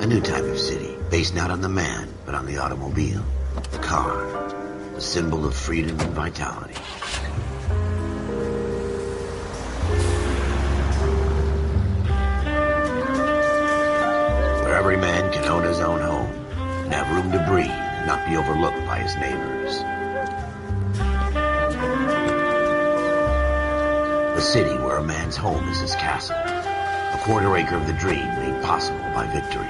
A new type of city, based not on the man, but on the automobile. The car, the symbol of freedom and vitality. Where every man can own his own home, and have room to breathe, and not be overlooked by his neighbors. A city where a man's home is his castle. A quarter acre of the dream made possible by victory.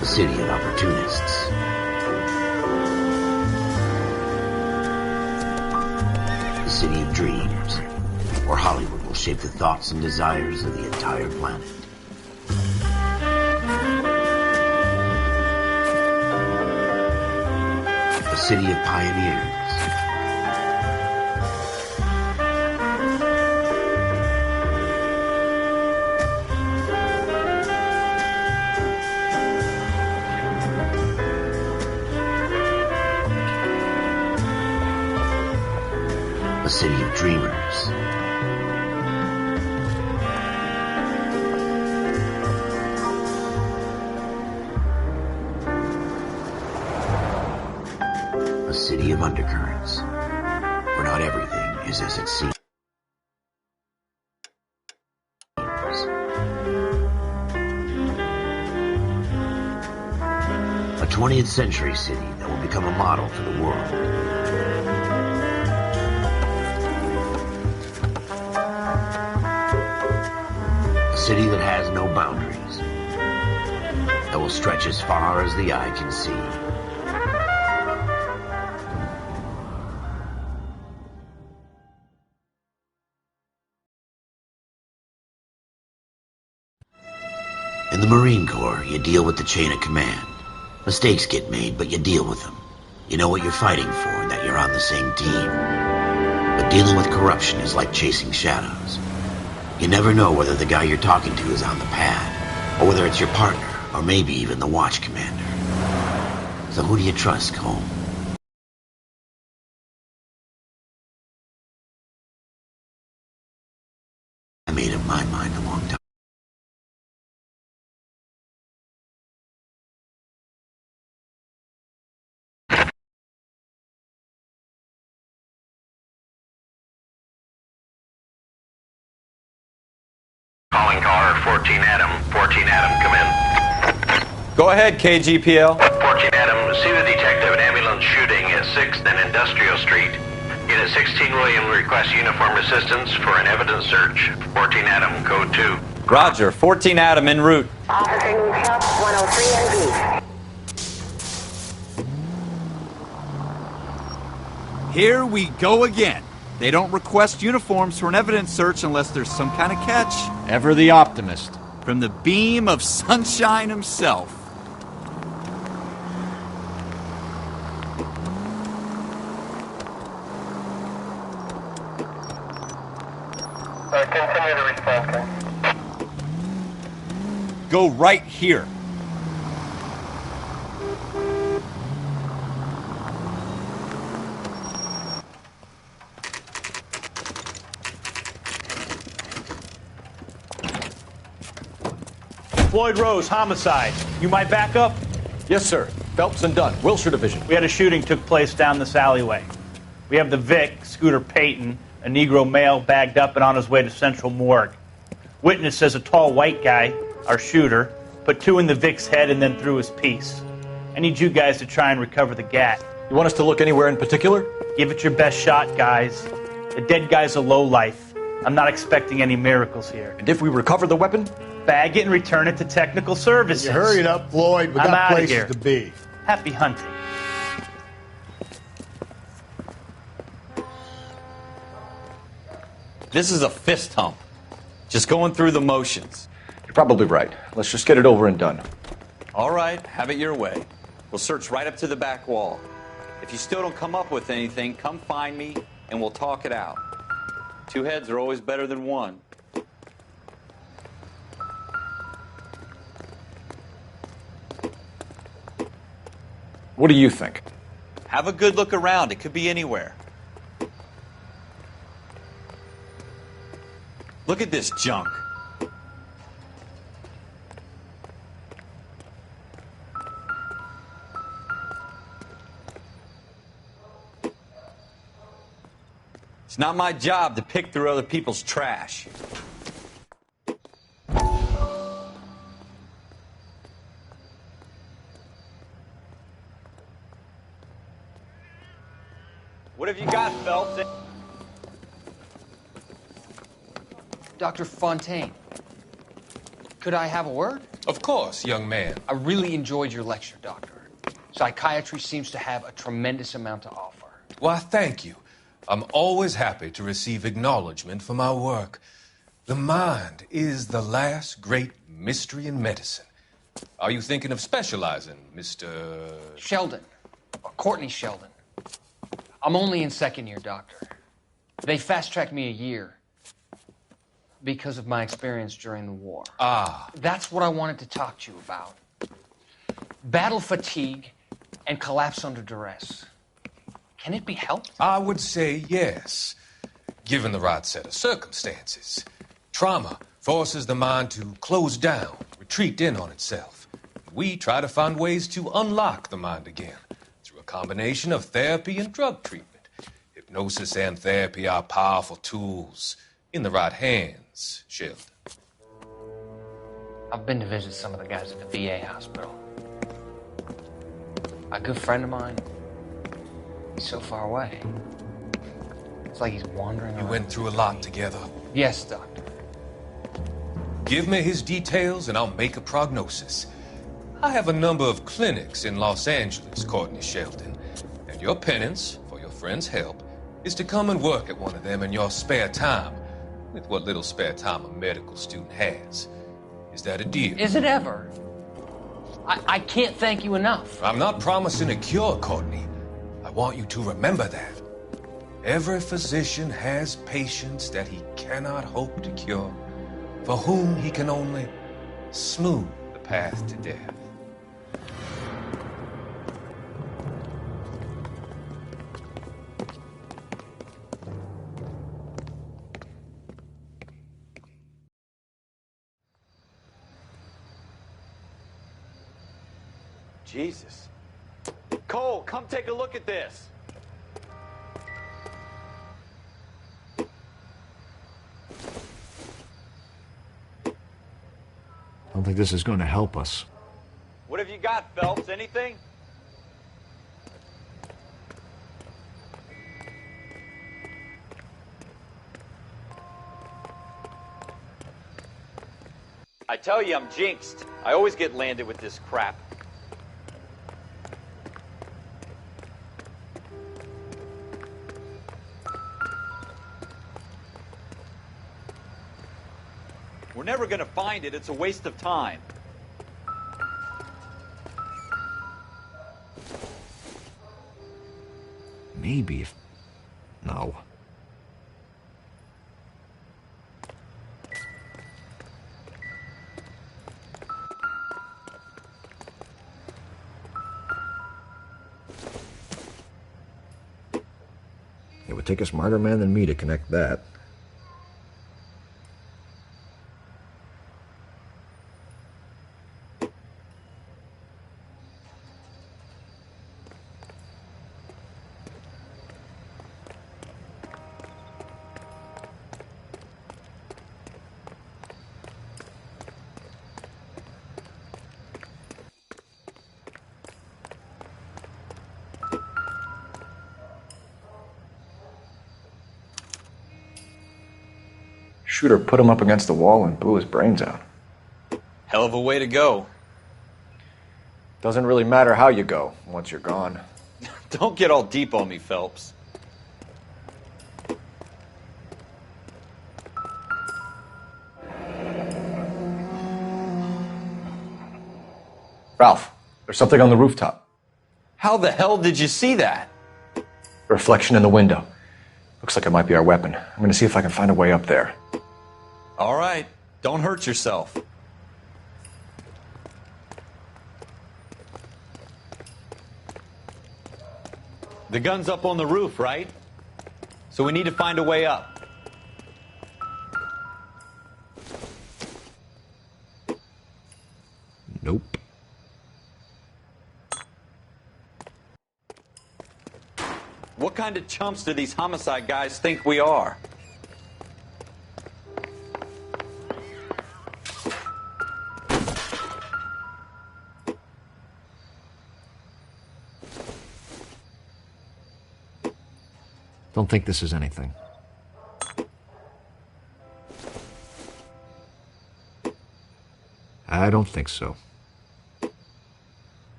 A city of opportunists. A city of dreams, where Hollywood will shape the thoughts and desires of the entire planet. A city of pioneers. A city of dreamers. A city of undercurrents, where not everything is as it seems. A 20th century city that will become a model for the world. A city that has no boundaries, that will stretch as far as the eye can see. In the Marine Corps, you deal with the chain of command. Mistakes get made, but you deal with them. You know what you're fighting for and that you're on the same team. But dealing with corruption is like chasing shadows. You never know whether the guy you're talking to is on the pad, or whether it's your partner, or maybe even the watch commander. So who do you trust, Colm? I made up my mind a long time. Calling caller 14 Adam. 14 Adam, come in. Go ahead, KGPL. 14 Adam, see the detective, an ambulance shooting at 6th and Industrial Street. Unit 16 William requests uniform assistance for an evidence search. 14 Adam, code 2. Roger, 14 Adam en route. Officer needs help, 103 NV. Here we go again. They don't request uniforms for an evidence search unless there's some kind of catch. Ever the optimist. From the beam of sunshine himself. Continue to respond, sir. Go right here. Floyd Rose, homicide. You might back up? Yes, sir. Phelps and Dunn, Wilshire Division. We had a shooting took place down this alleyway. We have the Vic, Scooter Payton, a Negro male bagged up and on his way to Central Morgue. Witness says a tall white guy, our shooter, put 2 in the Vic's head and then threw his piece. I need you guys to try and recover the gat. You want us to look anywhere in particular? Give it your best shot, guys. The dead guy's a lowlife. I'm not expecting any miracles here. And if we recover the weapon? Bag it and return it to technical services. You hurried up, Floyd. We I'm got outta places here. to be. Happy hunting. This is a fist hump. Just going through the motions. You're probably right. Let's just get it over and done. All right, have it your way. We'll search right up to the back wall. If you still don't come up with anything, come find me and we'll talk it out. 2 heads are always better than 1. What do you think? Have a good look around. It could be anywhere. Look at this junk. It's not my job to pick through other people's trash. What have you got, Phelps? Dr. Fontaine, could I have a word? Of course, young man. I really enjoyed your lecture, Doctor. Psychiatry seems to have a tremendous amount to offer. Why, thank you. I'm always happy to receive acknowledgement for my work. The mind is the last great mystery in medicine. Are you thinking of specializing, Mr. Sheldon, or Courtney Sheldon. I'm only in second year, Doctor. They fast-tracked me a year because of my experience during the war. Ah. That's what I wanted to talk to you about. Battle fatigue and collapse under duress. Can it be helped? I would say yes, given the right set of circumstances. Trauma forces the mind to close down, retreat in on itself. We try to find ways to unlock the mind again through a combination of therapy and drug treatment. Hypnosis and therapy are powerful tools in the right hands, Sheldon. I've been to visit some of the guys at the VA hospital. A good friend of mine, he's so far away. It's like he's wandering around. You went through a lot together. Yes, Doctor. Give me his details and I'll make a prognosis. I have a number of clinics in Los Angeles, Courtney Sheldon, and your penance for your friend's help is to come and work at one of them in your spare time, with what little spare time a medical student has. Is that a deal? Is it ever? I can't thank you enough. I'm not promising a cure, Courtney. I want you to remember that. Every physician has patients that he cannot hope to cure, for whom he can only smooth the path to death. Jesus. Cole, come take a look at this. I don't think this is going to help us. What have you got, Phelps? Anything? I tell you, I'm jinxed. I always get landed with this crap. We're never going to find it. It's a waste of time. Maybe if... No. It would take a smarter man than me to connect that. Shooter put him up against the wall and blew his brains out. Hell of a way to go. Doesn't really matter how you go once you're gone. Don't get all deep on me, Phelps. Ralph, there's something on the rooftop. How the hell did you see that? A reflection in the window. Looks like it might be our weapon. I'm going to see if I can find a way up there. All right. Don't hurt yourself. The gun's up on the roof, right? So we need to find a way up. Nope. What kind of chumps do these homicide guys think we are? Don't think this is anything. I don't think so.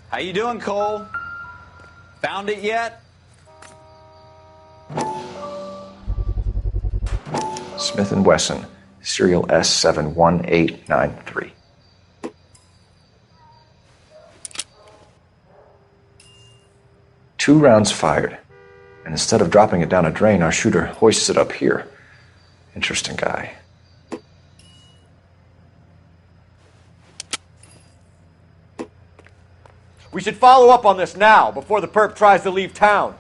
How you doing, Cole? Found it yet? Smith & Wesson, serial S71893. Two rounds fired, and instead of dropping it down a drain, our shooter hoists it up here. Interesting guy. We should follow up on this now, before the perp tries to leave town.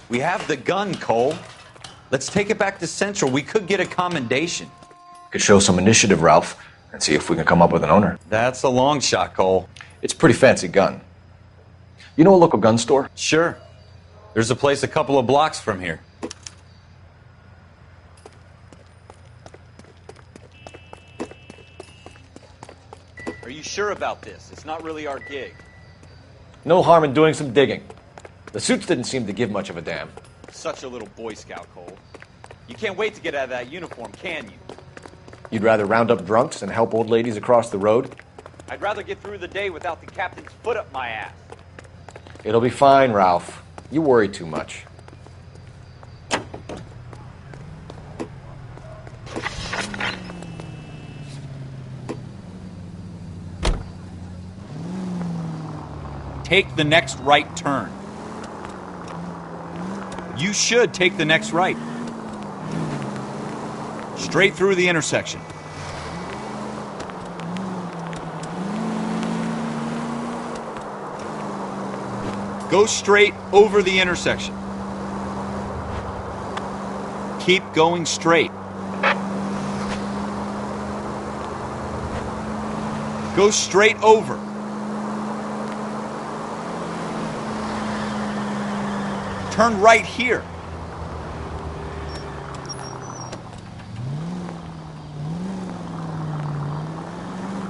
We have the gun, Cole. Let's take it back to Central. We could get a commendation. Could show some initiative, Ralph, and see if we can come up with an owner. That's a long shot, Cole. It's a pretty fancy gun. You know a local gun store? Sure. There's a place a couple of blocks from here. Are you sure about this? It's not really our gig. No harm in doing some digging. The suits didn't seem to give much of a damn. Such a little Boy Scout, Cole. You can't wait to get out of that uniform, can you? You'd rather round up drunks and help old ladies across the road? I'd rather get through the day without the captain's foot up my ass. It'll be fine, Ralph. You worry too much. Take the next right turn. You should take the next right. Straight through the intersection. Go straight over the intersection. Keep going straight. Go straight over. Turn right here.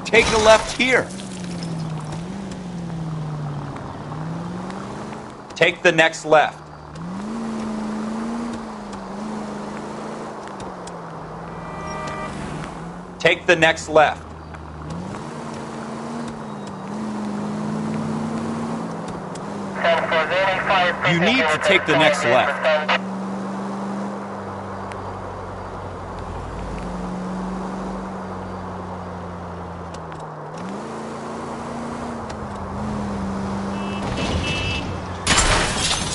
Take a left here. Take the next left. Take the next left. You need to take the next left.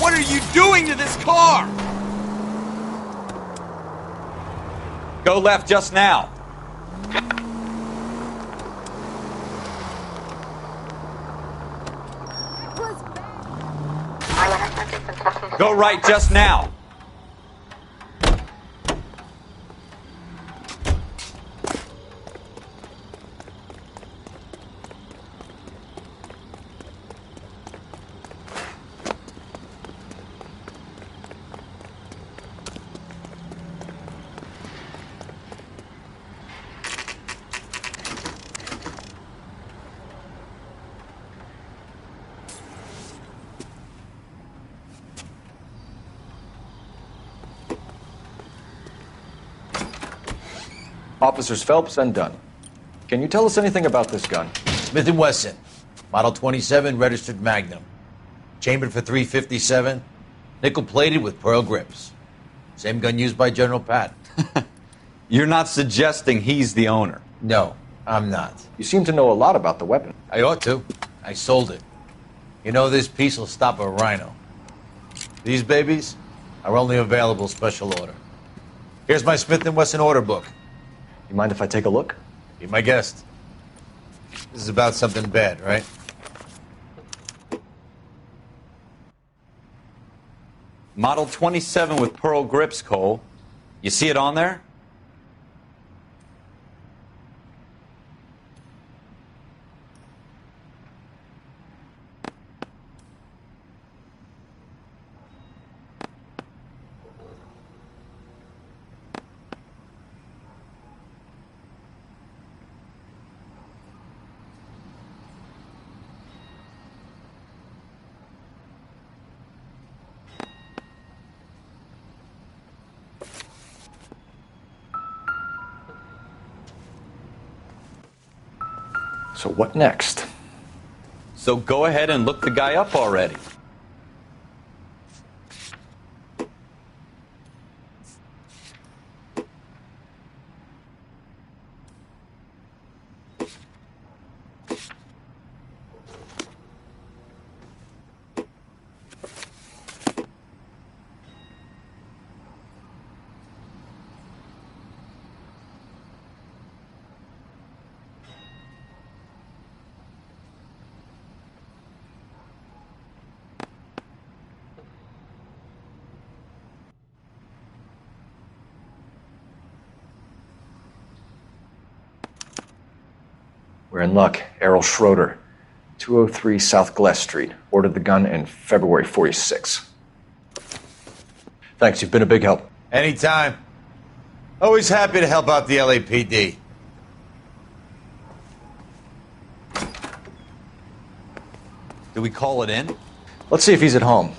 What are you doing to this car? Go left just now. Go right just now. Officers Phelps and Dunn. Can you tell us anything about this gun? Smith & Wesson, Model 27, registered Magnum. Chambered for .357, nickel-plated with pearl grips. Same gun used by General Patton. You're not suggesting he's the owner? No, I'm not. You seem to know a lot about the weapon. I ought to. I sold it. You know, this piece will stop a rhino. These babies are only available special order. Here's my Smith & Wesson order book. You mind if I take a look? Be my guest. This is about something bad, right? Model 27 with pearl grips, Cole. You see it on there? So what next? So go ahead and look the guy up already. We're in luck. Errol Schroeder, 203 South Glass Street. Ordered the gun in February 46. Thanks, you've been a big help. Anytime. Always happy to help out the LAPD. Do we call it in? Let's see if he's at home.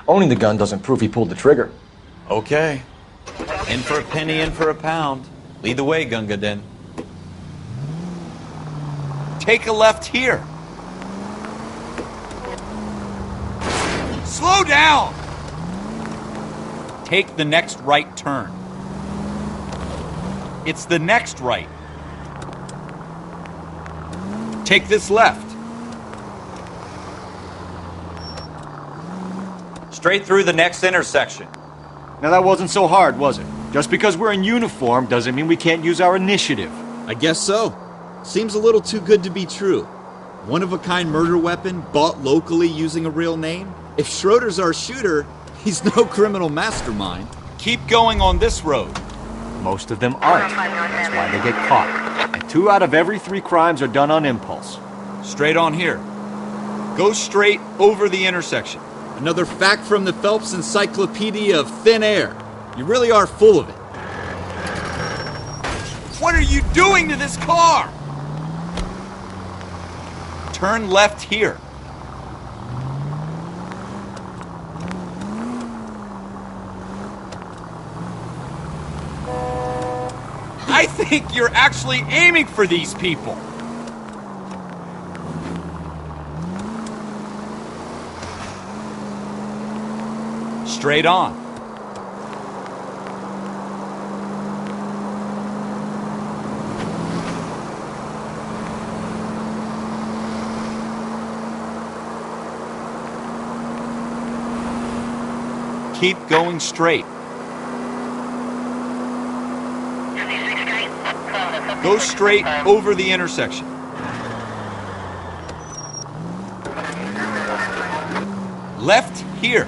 Owning the gun doesn't prove he pulled the trigger. Okay. In for a penny, in for a pound. Lead the way, Gunga Din. Take a left here. Slow down! Take the next right turn. It's the next right. Take this left. Straight through the next intersection. Now that wasn't so hard, was it? Just because we're in uniform doesn't mean we can't use our initiative. I guess so. Seems a little too good to be true. One-of-a-kind murder weapon bought locally using a real name? If Schroeder's our shooter, he's no criminal mastermind. Keep going on this road. Most of them aren't. That's why they get caught. And 2 out of every 3 crimes are done on impulse. Straight on here. Go straight over the intersection. Another fact from the Phelps Encyclopedia of Thin Air. You really are full of it. What are you doing to this car? Turn left here. I think you're actually aiming for these people. Straight on. Keep going straight. Go straight over the intersection. Left here.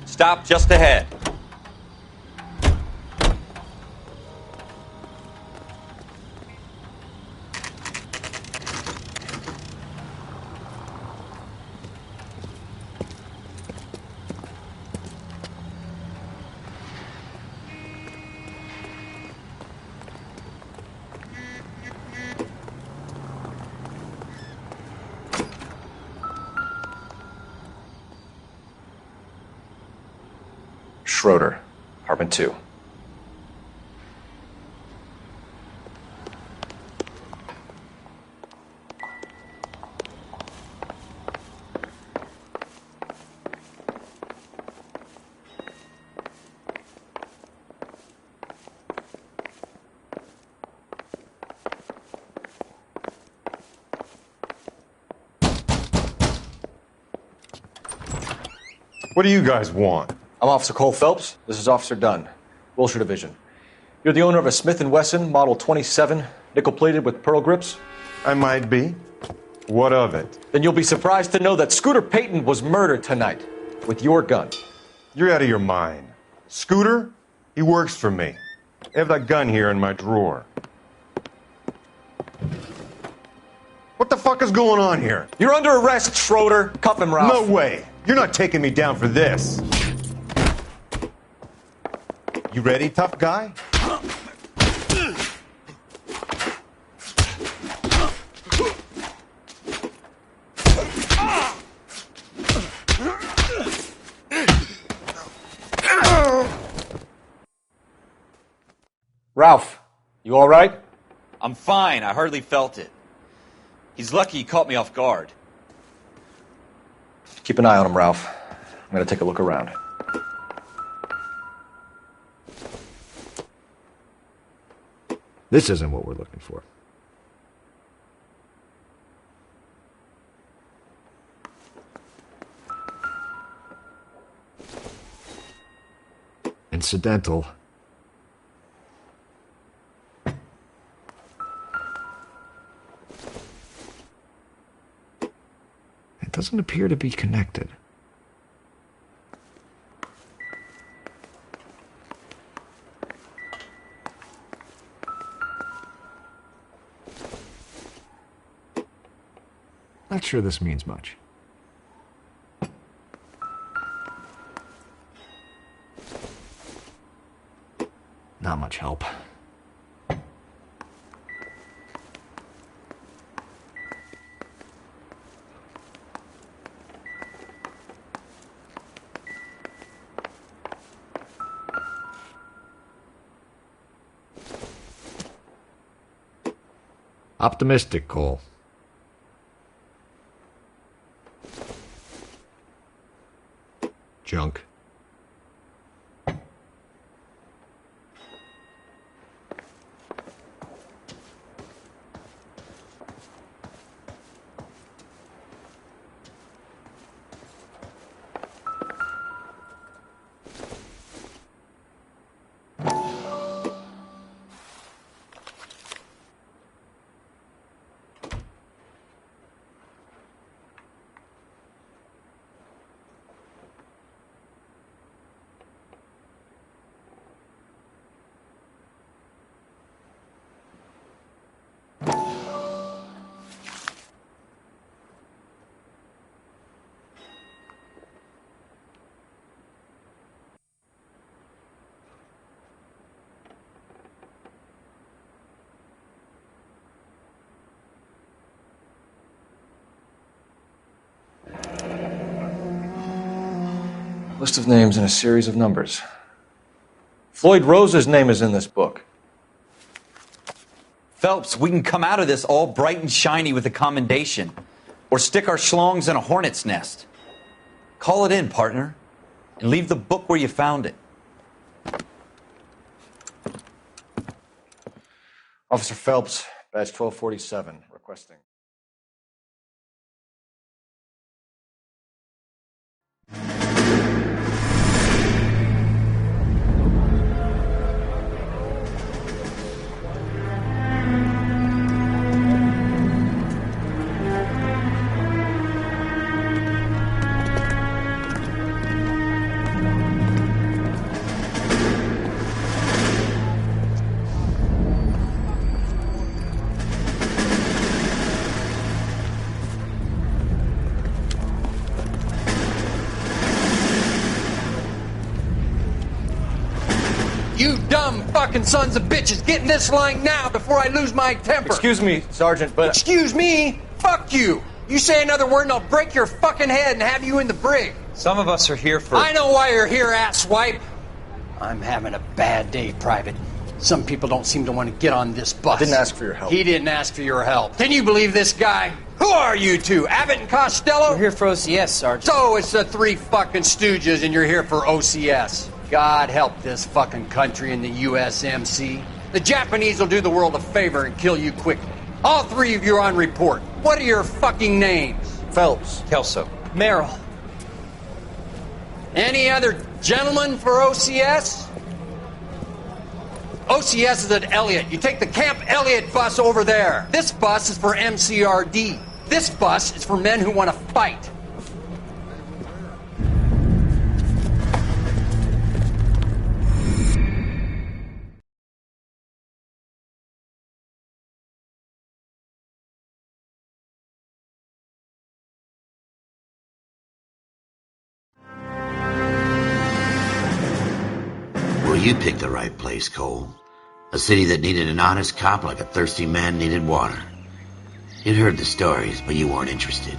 Stop just ahead. Schroeder, Apartment 2. What do you guys want? I'm Officer Cole Phelps. This is Officer Dunn, Wilshire Division. You're the owner of a Smith & Wesson Model 27, nickel-plated with pearl grips? I might be. What of it? Then you'll be surprised to know that Scooter Payton was murdered tonight with your gun. You're out of your mind. Scooter? He works for me. I have that gun here in my drawer. What the fuck is going on here? You're under arrest, Schroeder. Cuff him, Ralph. No way. You're not taking me down for this. You ready, tough guy? Ralph, you all right? I'm fine. I hardly felt it. He's lucky he caught me off guard. Keep an eye on him, Ralph. I'm going to take a look around. This isn't what we're looking for. Incidental. It doesn't appear to be connected. Not sure this means much. Not much help. Optimistic, Cole. Junk. List of names and a series of numbers. Floyd Rose's name is in this book. Phelps, we can come out of this all bright and shiny with a commendation. Or stick our schlongs in a hornet's nest. Call it in, partner. And leave the book where you found it. Officer Phelps, badge 1247, requesting. You dumb fucking sons of bitches, get in this line now before I lose my temper. Excuse me, Sergeant, but... Excuse me? Fuck you. You say another word and I'll break your fucking head and have you in the brig. Some of us are here for... I know why you're here, asswipe. I'm having a bad day, Private. Some people don't seem to want to get on this bus. I didn't ask for your help. He didn't ask for your help. Can you believe this guy? Who are you two? Abbott and Costello? We're here for OCS, Sergeant. So it's the three fucking stooges and you're here for OCS. God help this fucking country and the USMC. The Japanese will do the world a favor and kill you quickly. All three of you are on report. What are your fucking names? Phelps. Kelso. Merrill. Any other gentlemen for OCS? OCS is at Elliott. You take the Camp Elliott bus over there. This bus is for MCRD. This bus is for men who want to fight. Well, you picked the right place, Cole. A city that needed an honest cop like a thirsty man needed water. You'd heard the stories, but you weren't interested.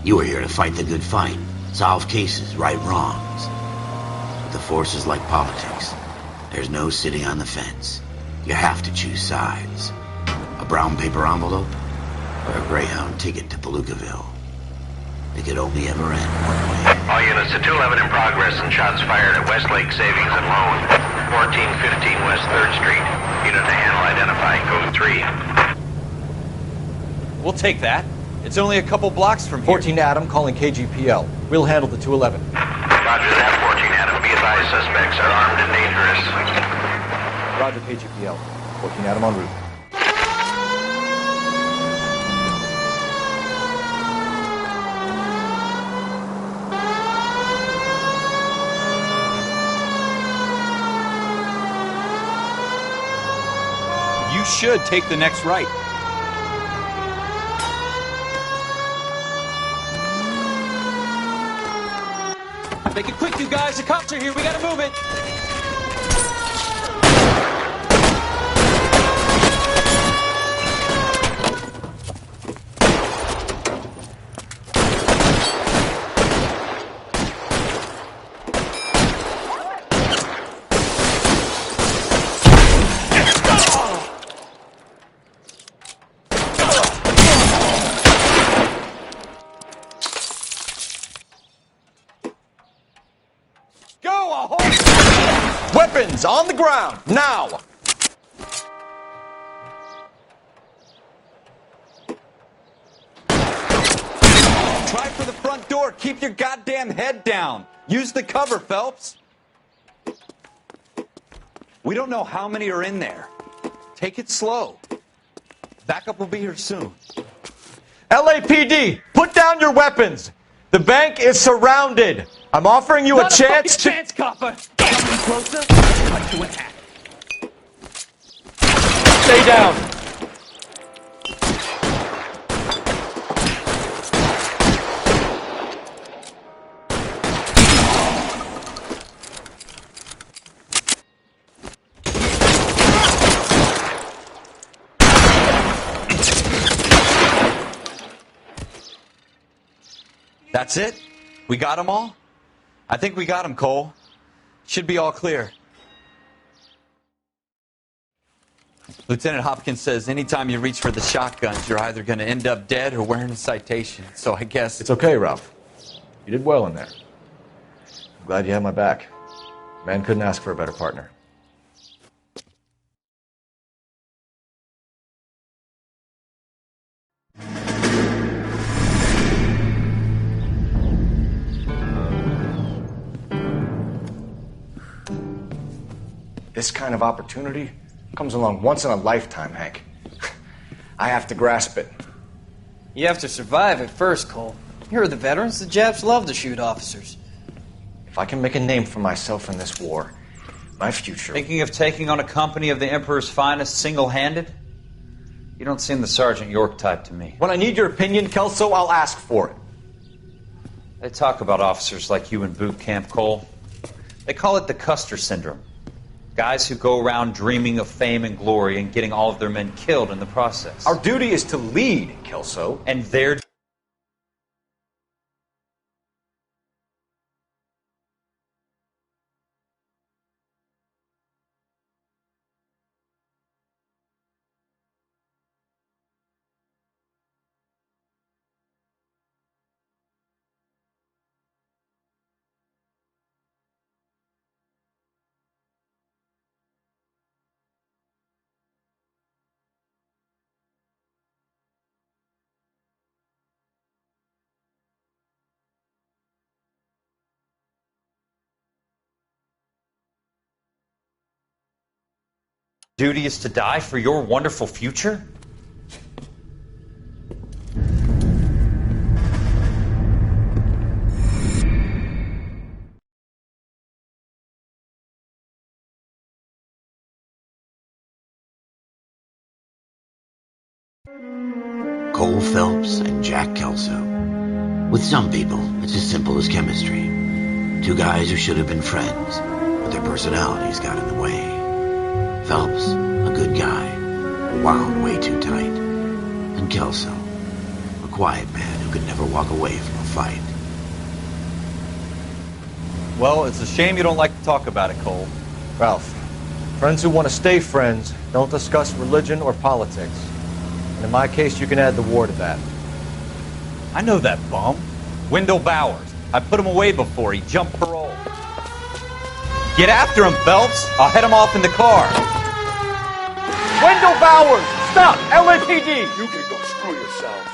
You were here to fight the good fight, solve cases, right wrongs. But the force is like politics. There's no sitting on the fence. You have to choose sides. A brown paper envelope or a Greyhound ticket to Palookaville. It could only ever end one way. All units to 211 in progress and shots fired at Westlake Savings and Loan, 1415 West 3rd Street. Unit to handle identify code 3. We'll take that. It's only a couple blocks from here. 14 Adam calling KGPL. We'll handle the 211. Roger that, 14 Adam. Be advised, suspects are armed and dangerous. Roger, KGPL. 14 Adam en route. You should take the next right. Make it quick, you guys. The cops are here. We gotta move it. Weapons on the ground, now! Try for the front door. Keep your goddamn head down. Use the cover, Phelps. We don't know how many are in there. Take it slow. Backup will be here soon. LAPD, put down your weapons. The bank is surrounded. I'm offering you a chance to... chance, copper. Come closer. Cut to attack. Stay down. That's it? We got them all? I think we got them, Cole. Should be all clear. Lieutenant Hopkins says anytime you reach for the shotguns, you're either going to end up dead or wearing a citation. So I guess... It's okay, Ralph. You did well in there. I'm glad you had my back. Man couldn't ask for a better partner. This kind of opportunity comes along once in a lifetime, Hank. I have to grasp it. You have to survive it first, Cole. Here are the veterans. The Japs love to shoot officers. If I can make a name for myself in this war, my future... Thinking of taking on a company of the Emperor's finest single-handed? You don't seem the Sergeant York type to me. When I need your opinion, Kelso, I'll ask for it. They talk about officers like you in boot camp, Cole. They call it the Custer syndrome. Guys who go around dreaming of fame and glory and getting all of their men killed in the process. Our duty is to lead, Kelso. And their Duty is to die for your wonderful future? Cole Phelps and Jack Kelso. With some people, it's as simple as chemistry. Two guys who should have been friends, but their personalities got in the way. Phelps, a good guy, wound way too tight. And Kelso, a quiet man who could never walk away from a fight. Well, it's a shame you don't like to talk about it, Cole. Ralph, friends who want to stay friends don't discuss religion or politics. And in my case, you can add the war to that. I know that bum. Wendell Bowers. I put him away before he jumped parole. Get after him, Phelps. I'll head him off in the car. Wendell Bowers! Stop! LAPD! You can go screw yourselves.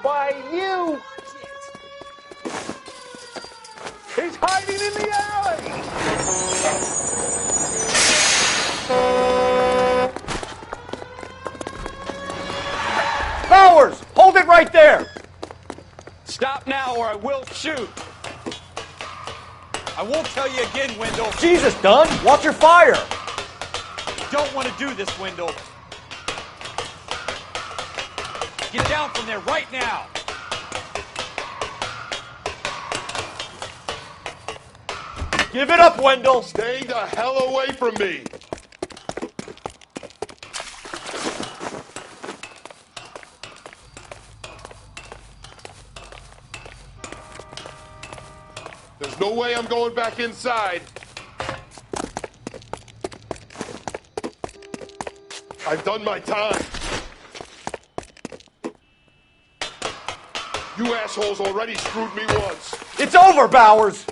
Why, you! He's hiding in the alley! Bowers! Hold it right there! Stop now or I will shoot. I won't tell you again, Wendell. Jesus, Dunn! Watch your fire! Don't want to do this, Wendell. Get down from there right now. Give it up, Wendell! Stay the hell away from me! There's no way I'm going back inside. I've done my time. You assholes already screwed me once. It's over, Bowers!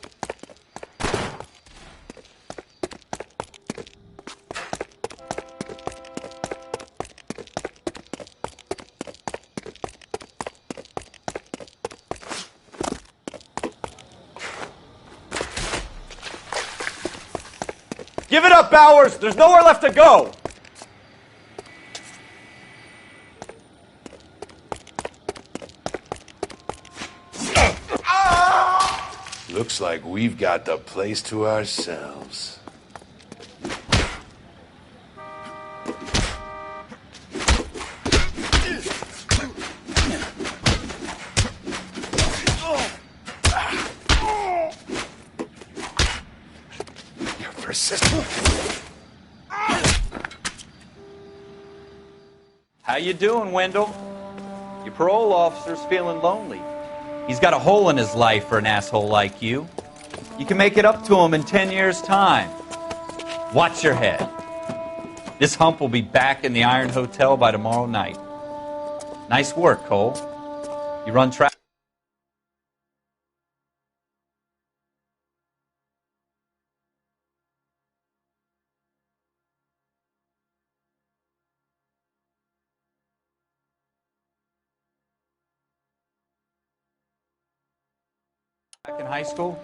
Give it up, Bowers! There's nowhere left to go! Looks like we've got the place to ourselves. You're persistent. How you doing, Wendell? Your parole officer's feeling lonely. He's got a hole in his life for an asshole like you. You can make it up to him in 10 years' time. Watch your head. This hump will be back in the Iron Hotel by tomorrow night. Nice work, Cole. You run track in high school?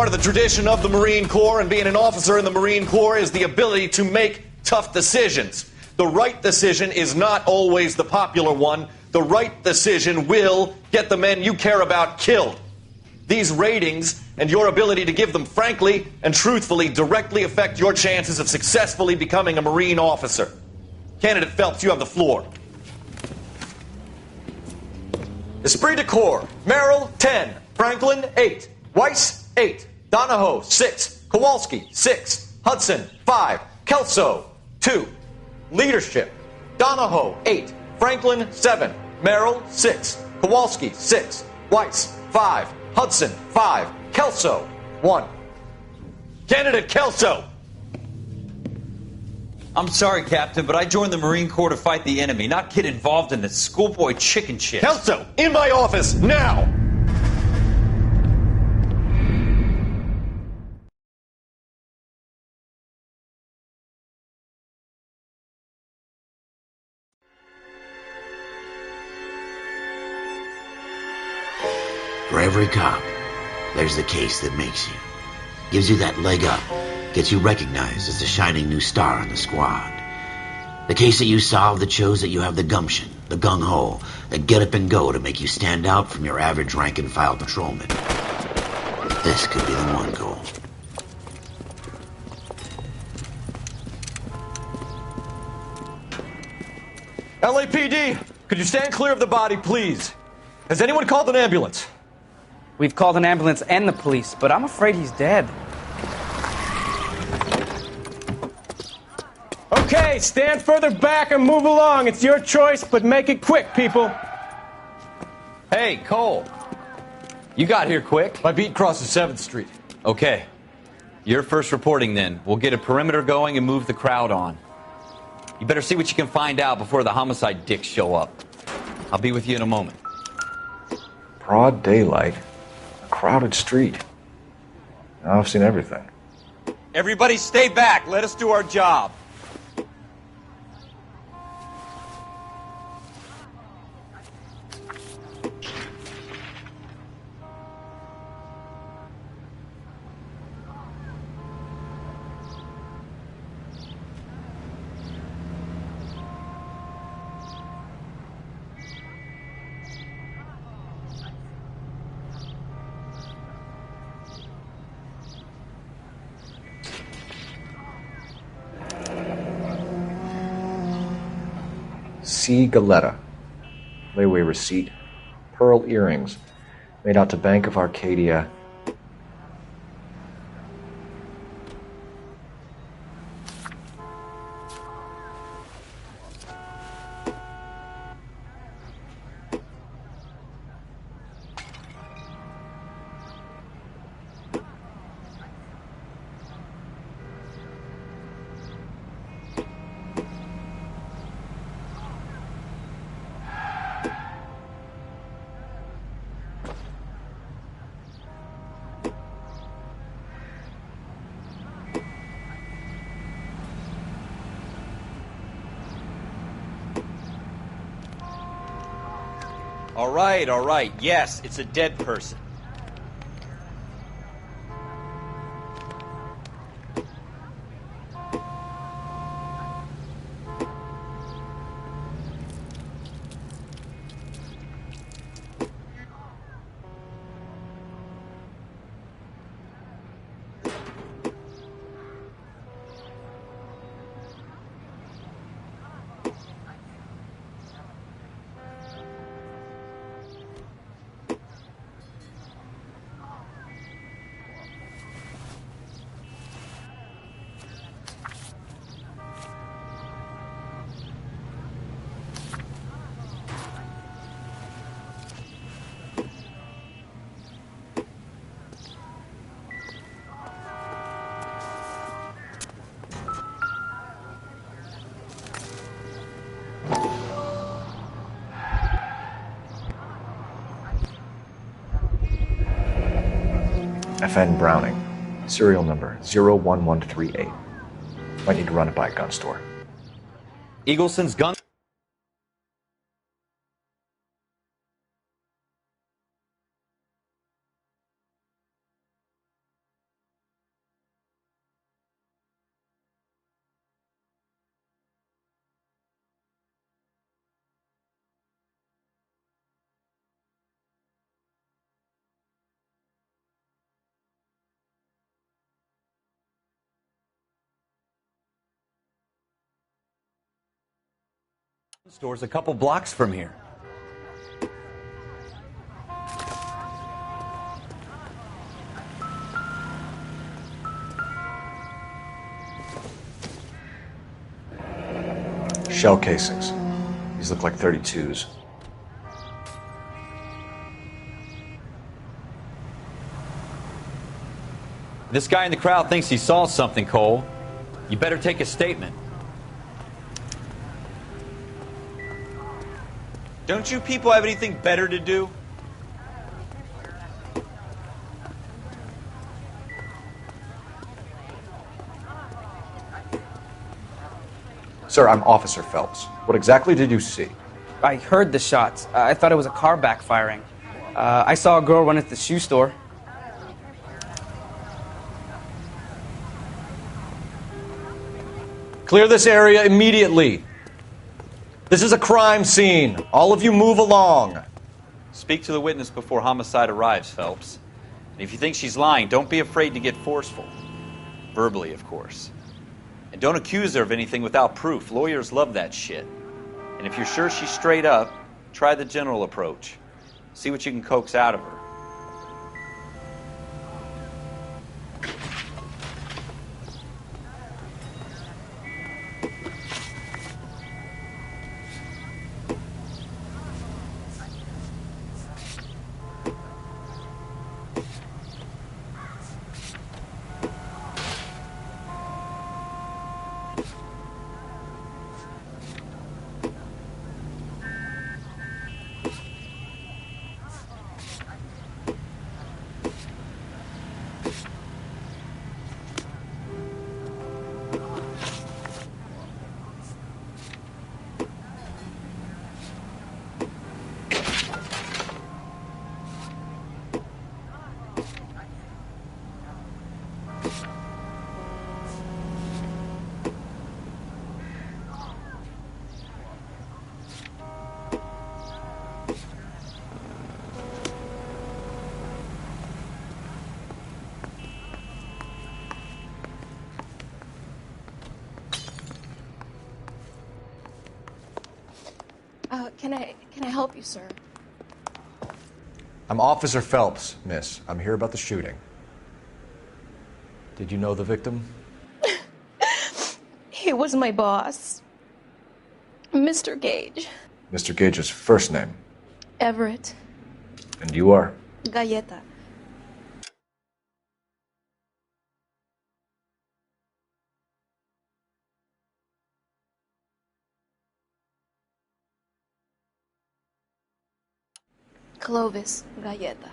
Part of the tradition of the Marine Corps and being an officer in the Marine Corps is the ability to make tough decisions. The right decision is not always the popular one. The right decision will get the men you care about killed. These ratings and your ability to give them frankly and truthfully directly affect your chances of successfully becoming a Marine officer. Candidate Phelps, you have the floor. Esprit de Corps, Merrill, 10. Franklin, 8. Weiss, 8. Donahoe, 6. Kowalski, 6. Hudson, 5. Kelso, 2. Leadership, Donahoe, 8. Franklin, 7. Merrill, 6. Kowalski, 6. Weiss, 5. Hudson, 5. Kelso, 1. Candidate Kelso! I'm sorry, Captain, but I joined the Marine Corps to fight the enemy, not get involved in this schoolboy chicken shit. Kelso, in my office, now! For every cop, there's the case that makes you. Gives you that leg up. Gets you recognized as the shining new star in the squad. The case that you solve that shows that you have the gumption, the gung-ho, the get up and go to make you stand out from your average rank-and-file patrolman. This could be the one goal. LAPD, could you stand clear of the body, please? Has anyone called an ambulance? We've called an ambulance and the police, but I'm afraid he's dead. Okay, stand further back and move along. It's your choice, but make it quick, people. Hey, Cole. You got here quick. My beat crosses 7th Street. Okay. You're first reporting then. We'll get a perimeter going and move the crowd on. You better see what you can find out before the homicide dicks show up. I'll be with you in a moment. Broad daylight. A crowded street. Now I've seen everything. Everybody stay back. Let us do our job. C. Galetta. Layaway receipt. Pearl earrings. Made out to Bank of Arcadia. All right. Yes, it's a dead person. FN Browning. Serial number 01138. Might need to run it by a gun store. Eagleson's gun. The store's a couple blocks from here. Shell casings. These look like 32s. This guy in the crowd thinks he saw something, Cole. You better take a statement. Don't you people have anything better to do? Sir, I'm Officer Phelps. What exactly did you see? I heard the shots. I thought it was a car backfiring. I saw a girl run into the shoe store. Clear this area immediately. This is a crime scene. All of you move along. Speak to the witness before homicide arrives, Phelps. And if you think she's lying, don't be afraid to get forceful. Verbally, of course. And don't accuse her of anything without proof. Lawyers love that shit. And if you're sure she's straight up, try the general approach. See what you can coax out of her. Can I help you, sir? I'm Officer Phelps, miss. I'm here about the shooting. Did you know the victim? He was my boss, Mr. Gage. Mr. Gage's first name. Everett. And you are? Galleta. Clovis Galleta.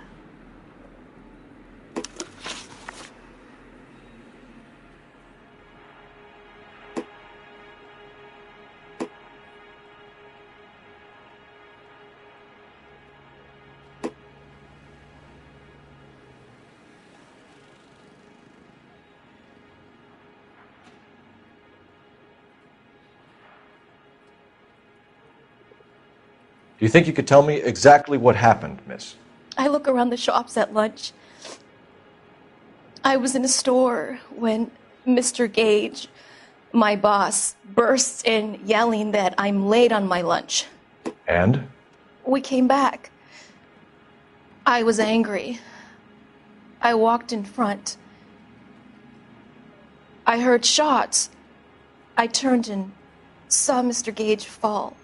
Do you think you could tell me exactly what happened, miss? I look around the shops at lunch. I was in a store when Mr. Gage, my boss, bursts in yelling that I'm late on my lunch. And? We came back. I was angry. I walked in front. I heard shots. I turned and saw Mr. Gage fall.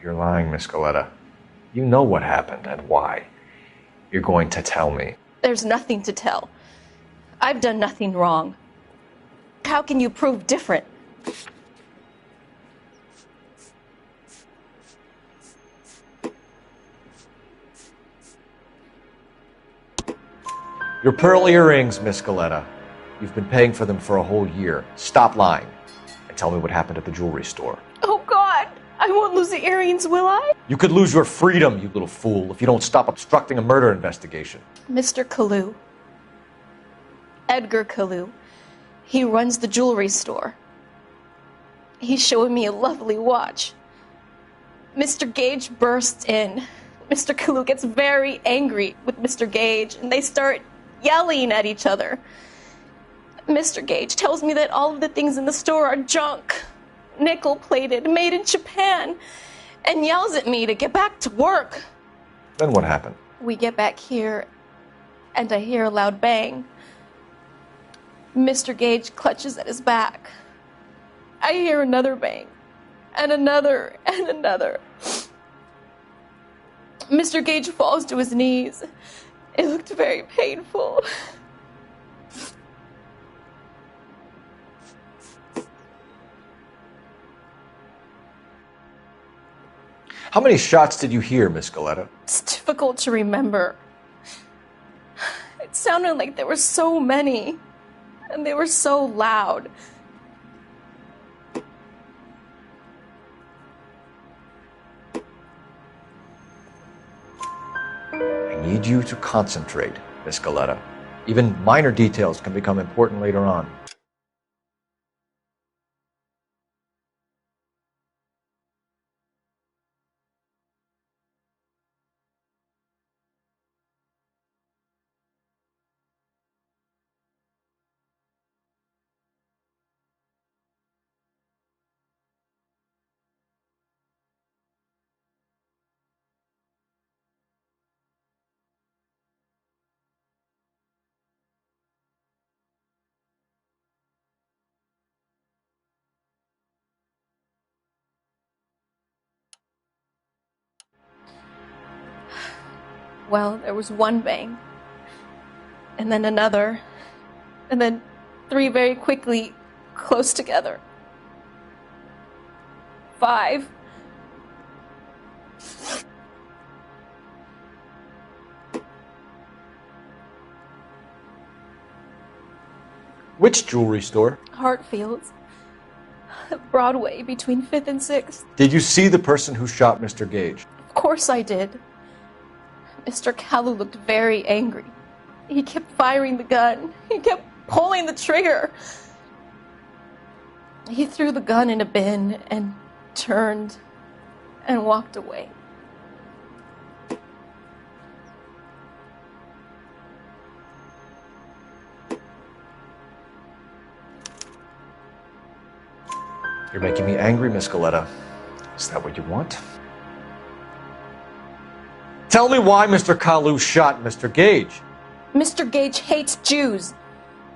You're lying, Miss Galleta. You know what happened and why. You're going to tell me. There's nothing to tell. I've done nothing wrong. How can you prove different? Your pearl earrings, Miss Scaletta. You've been paying for them for a whole year. Stop lying and tell me what happened at the jewelry store. Oh, God. I won't lose the earrings, will I? You could lose your freedom, you little fool, if you don't stop obstructing a murder investigation. Mr. Kalu. Edgar Kalu. He runs the jewelry store. He's showing me a lovely watch. Mr. Gage bursts in. Mr. Kalu gets very angry with Mr. Gage, and they start yelling at each other. Mr. Gage tells me that all of the things in the store are junk, nickel-plated, made in Japan, and yells at me to get back to work. Then what happened? We get back here, and I hear a loud bang. Mr. Gage clutches at his back. I hear another bang, and another, and another. Mr. Gage falls to his knees. It looked very painful. How many shots did you hear, Miss Scaletta? It's difficult to remember. It sounded like there were so many, and they were so loud. I need you to concentrate, Miss Scaletta. Even minor details can become important later on. Well, there was one bang, and then another, and then three very quickly, close together. 5. Which jewelry store? Hartfield's. Broadway, between 5th and 6th. Did you see the person who shot Mr. Gage? Of course I did. Mr. Kalu looked very angry. He kept firing the gun. He kept pulling the trigger. He threw the gun in a bin and turned and walked away. You're making me angry, Miss Scaletta. Is that what you want? Tell me why Mr. Kalu shot Mr. Gage. Mr. Gage hates Jews.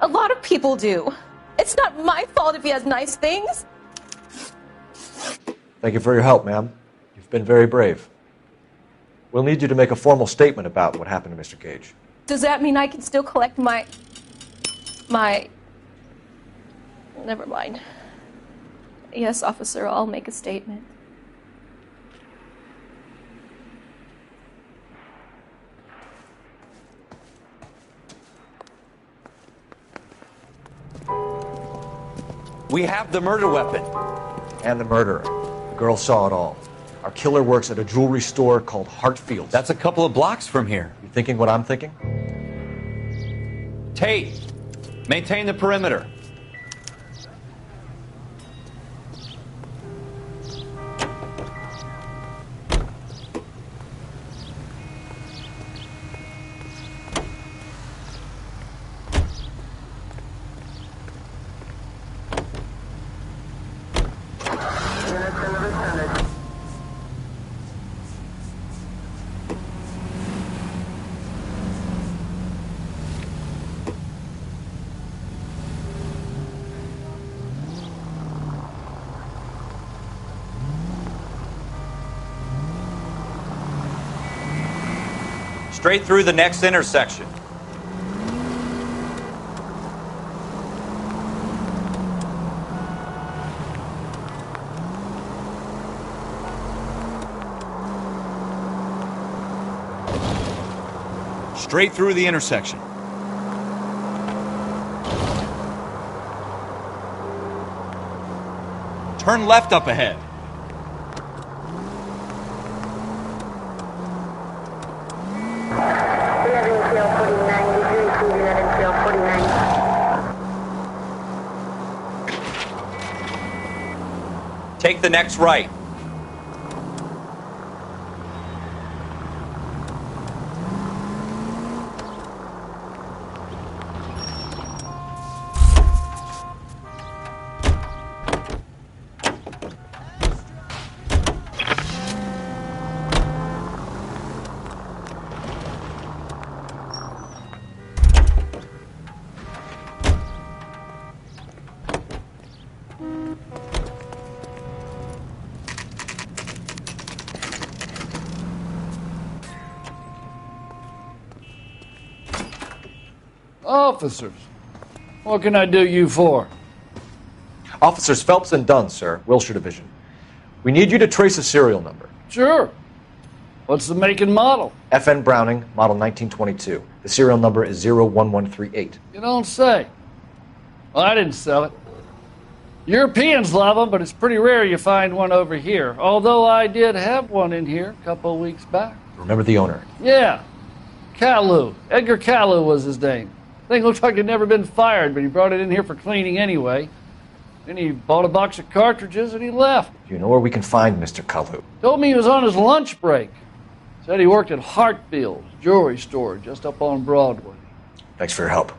A lot of people do. It's not my fault if he has nice things. Thank you for your help, ma'am. You've been very brave. We'll need you to make a formal statement about what happened to Mr. Gage. Does that mean I can still collect my... Never mind. Yes, officer, I'll make a statement. We have the murder weapon. And the murderer. The girl saw it all. Our killer works at a jewelry store called Hartfield's. That's a couple of blocks from here. You thinking what I'm thinking? Tate, maintain the perimeter. Straight through the next intersection. Straight through the intersection. Turn left up ahead. Take the next right. Officers, what can I do you for? Officers Phelps and Dunn, sir, Wilshire Division. We need you to trace a serial number. Sure. What's the make and model? FN Browning, model 1922. The serial number is 01138. You don't say. Well, I didn't sell it. Europeans love them, but it's pretty rare you find one over here. Although I did have one in here a couple of weeks back. Remember the owner? Yeah. Kalu. Edgar Kalu was his name. Thing looked like he'd never been fired, but he brought it in here for cleaning anyway. Then he bought a box of cartridges and he left. Do you know where we can find Mr. Kalu? Told me he was on his lunch break. Said he worked at Hartfield's jewelry store just up on Broadway. Thanks for your help.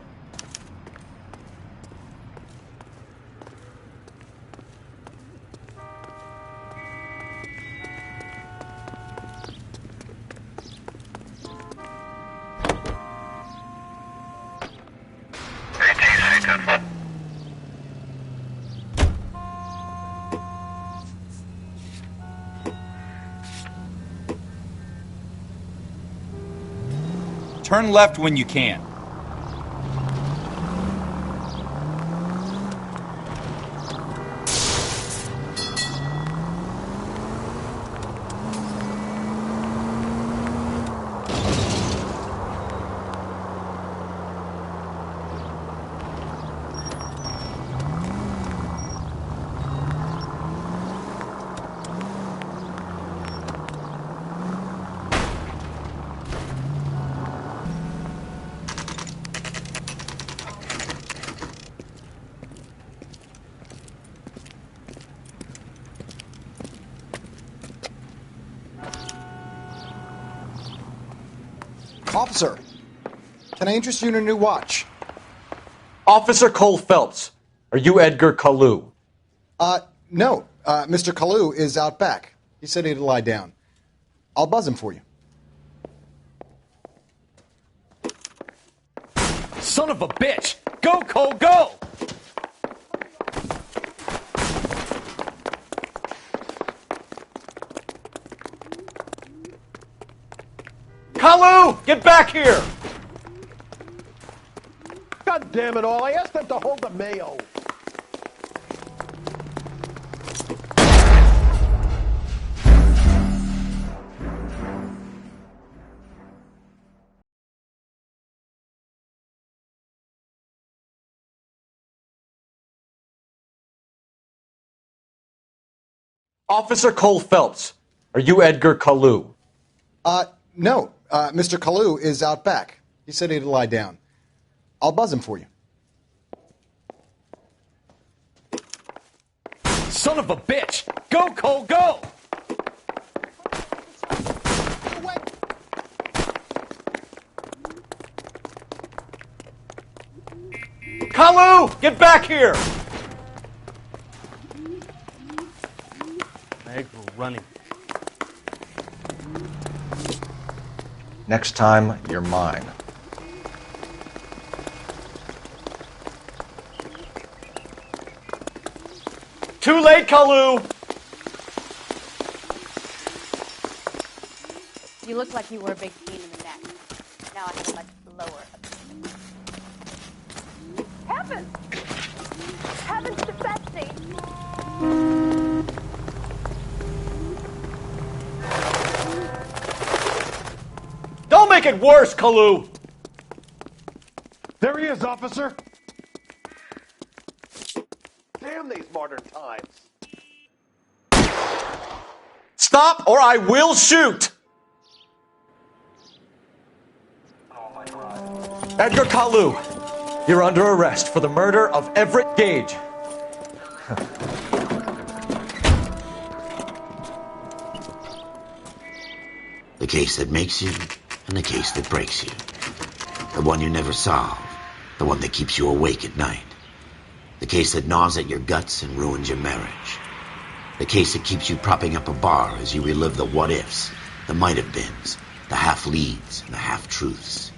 Turn left when you can. Officer, can I interest you in a new watch? Officer Cole Phelps, are you Edgar Kalu? No. Mr. Kalu is out back. He said he'd lie down. I'll buzz him for you. Son of a bitch! Go, Cole, go! Kalu! Get back here! God damn it all, I asked them to hold the mail. Officer Cole Phelps, are you Edgar Kalu? No. Mr. Kalu is out back. He said he'd lie down. I'll buzz him for you. Son of a bitch! Go, Cole, go! Kalu! Get back here! Meg, we're running. Next time, you're mine. Too late, Kalu! You look like you were a big pain in the neck. Now I have a much lower opinion. Heavens! Heavens to Betsy! Don't make it worse, Kalu! There he is, officer. Damn these modern times. stop or I will shoot! Edgar Kalu, you're under arrest for the murder of Everett Gage. The case that makes you, and the case that breaks you. The one you never solve, the one that keeps you awake at night. The case that gnaws at your guts and ruins your marriage. The case that keeps you propping up a bar as you relive the what-ifs, the might-have-beens, the half-leads, and the half-truths.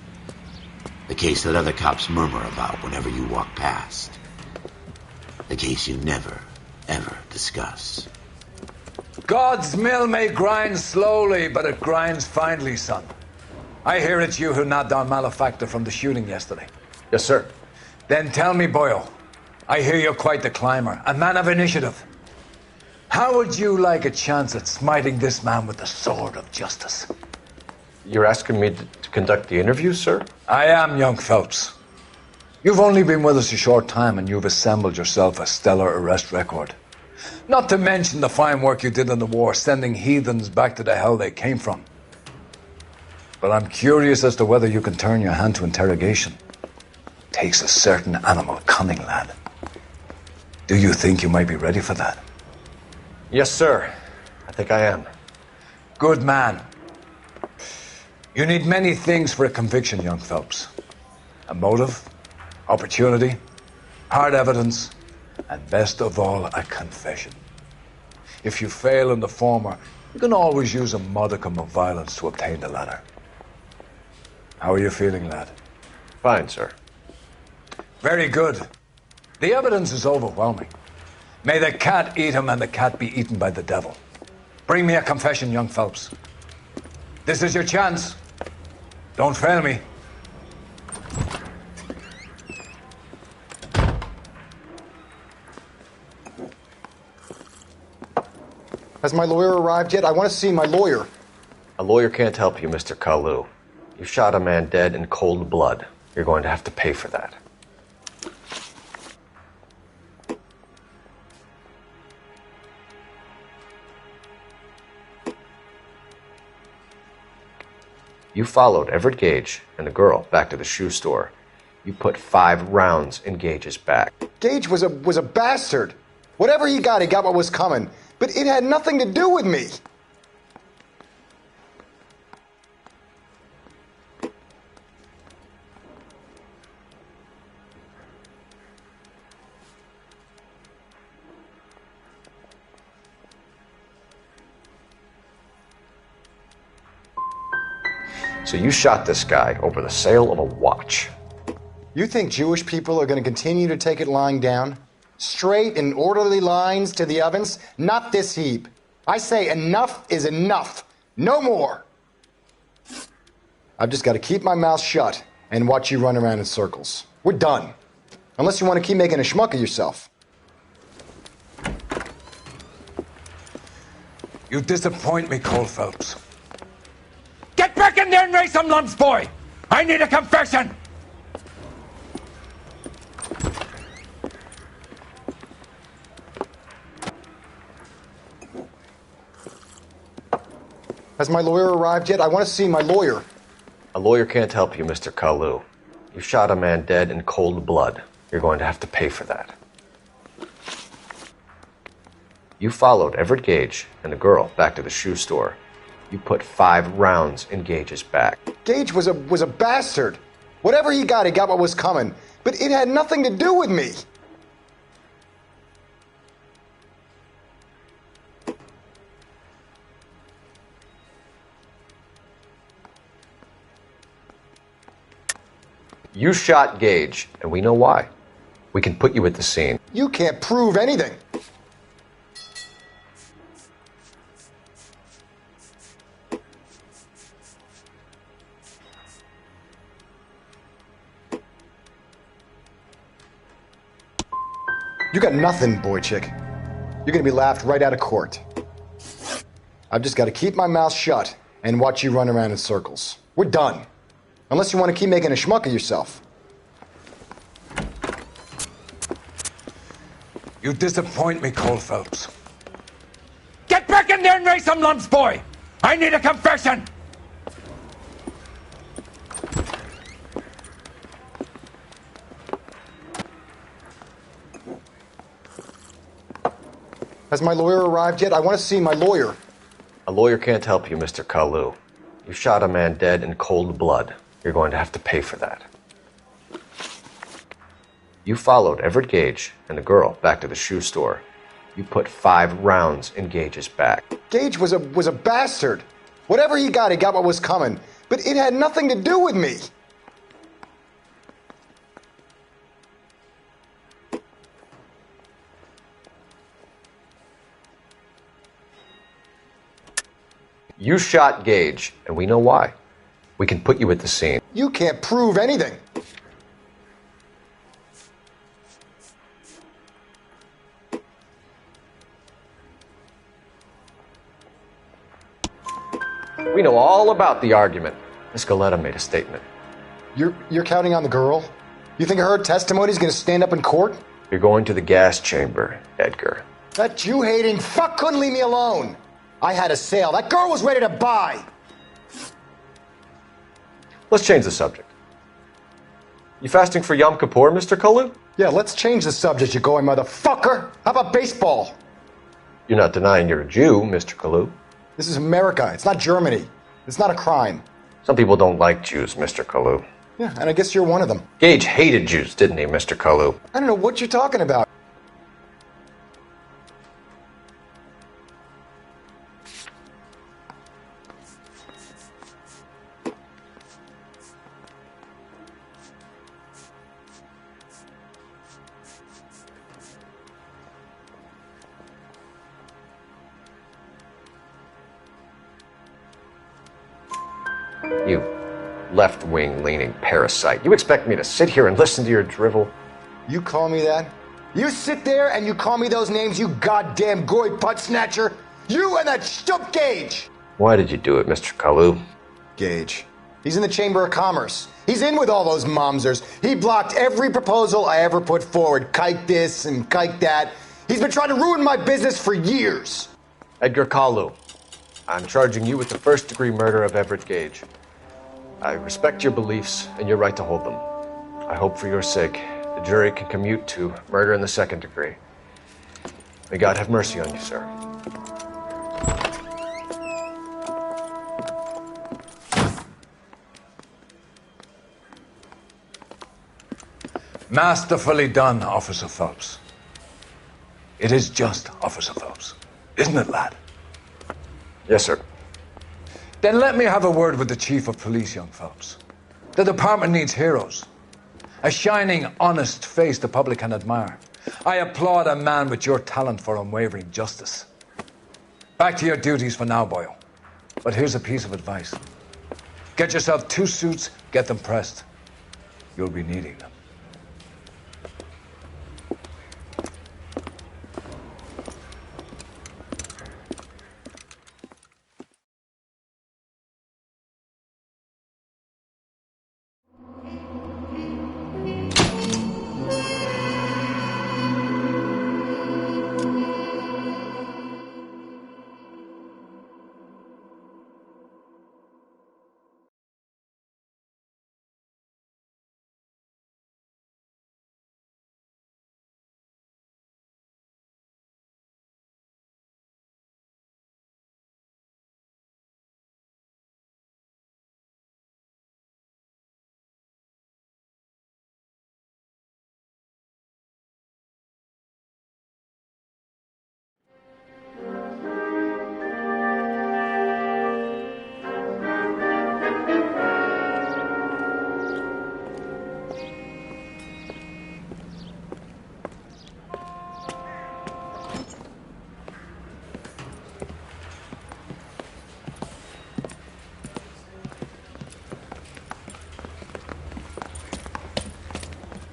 The case that other cops murmur about whenever you walk past. The case you never, ever discuss. God's mill may grind slowly, but it grinds finely, son. I hear it's you who nabbed our malefactor from the shooting yesterday. Yes, sir. Then tell me, Boyle, I hear you're quite the climber, a man of initiative. How would you like a chance at smiting this man with the sword of justice? You're asking me to conduct the interview, sir? I am, young Phelps. You've only been with us a short time and you've assembled yourself a stellar arrest record. Not to mention the fine work you did in the war, sending heathens back to the hell they came from. But I'm curious as to whether you can turn your hand to interrogation. Takes a certain animal cunning, lad. Do you think you might be ready for that? Yes, sir. I think I am. Good man. You need many things for a conviction, young Phelps. A motive, opportunity, hard evidence, and best of all, a confession. If you fail in the former, you can always use a modicum of violence to obtain the latter. How are you feeling, lad? Fine, sir. Very good. The evidence is overwhelming. May the cat eat him and the cat be eaten by the devil. Bring me a confession, young Phelps. This is your chance. Don't fail me. Has my lawyer arrived yet? I want to see my lawyer. A lawyer can't help you, Mr. Kalu. You shot a man dead in cold blood. You're going to have to pay for that. You followed Everett Gage and the girl back to the shoe store. You put 5 rounds in Gage's back. Gage was a bastard. Whatever he got what was coming. But it had nothing to do with me. So you shot this guy over the sale of a watch. You think Jewish people are going to continue to take it lying down? Straight and orderly lines to the ovens? Not this heap. I say enough is enough. No more. I've just got to keep my mouth shut and watch you run around in circles. We're done. Unless you want to keep making a schmuck of yourself. You disappoint me, Cole Phelps. Get back in there and raise some lumps, boy! I need a confession! Has my lawyer arrived yet? I want to see my lawyer. A lawyer can't help you, Mr. Kalu. You shot a man dead in cold blood. You're going to have to pay for that. You followed Everett Gage and the girl back to the shoe store. You put 5 rounds in Gage's back. Gage was a bastard. Whatever he got what was coming. But it had nothing to do with me. You shot Gage, and we know why. We can put you at the scene. You can't prove anything. You got nothing, boy chick. You're going to be laughed right out of court. I've just got to keep my mouth shut and watch you run around in circles. We're done. Unless you want to keep making a schmuck of yourself. You disappoint me, Cole Phelps. Get back in there and raise some lumps, boy! I need a confession! Has my lawyer arrived yet? I want to see my lawyer. A lawyer can't help you, Mr. Kalu. You shot a man dead in cold blood. You're going to have to pay for that. You followed Everett Gage and the girl back to the shoe store. You put 5 rounds in Gage's back. Gage was a bastard. Whatever he got what was coming. But it had nothing to do with me. You shot Gage, and we know why. We can put you at the scene. You can't prove anything. We know all about the argument. Miss Galetta made a statement. You're counting on the girl? You think her testimony's gonna stand up in court? You're going to the gas chamber, Edgar. That Jew-hating fuck couldn't leave me alone. I had a sale. That girl was ready to buy. Let's change the subject. You fasting for Yom Kippur, Mr. Kalu? Yeah, let's change the subject, you going motherfucker. How about baseball? You're not denying you're a Jew, Mr. Kalu. This is America. It's not Germany. It's not a crime. Some people don't like Jews, Mr. Kalu. Yeah, and I guess you're one of them. Gage hated Jews, didn't he, Mr. Kalu? I don't know what you're talking about. You left-wing leaning parasite. You expect me to sit here and listen to your drivel? You call me that? You sit there and you call me those names, you goddamn goy putt snatcher? You and that stup Gage! Why did you do it, Mr. Kalu? Gage. He's in the Chamber of Commerce. He's in with all those momsers. He blocked every proposal I ever put forward. Kike this and kike that. He's been trying to ruin my business for years. Edgar Kalu, I'm charging you with the first-degree murder of Everett Gage. I respect your beliefs and your right to hold them. I hope for your sake the jury can commute to murder in the second degree. May God have mercy on you, sir. Masterfully done, Officer Phelps. It is just Officer Phelps. Isn't it, lad? Yes, sir. Then let me have a word with the Chief of Police, young Phelps. The department needs heroes. A shining, honest face the public can admire. I applaud a man with your talent for unwavering justice. Back to your duties for now, Boyle. But here's a piece of advice. Get yourself 2 suits, get them pressed. You'll be needing them.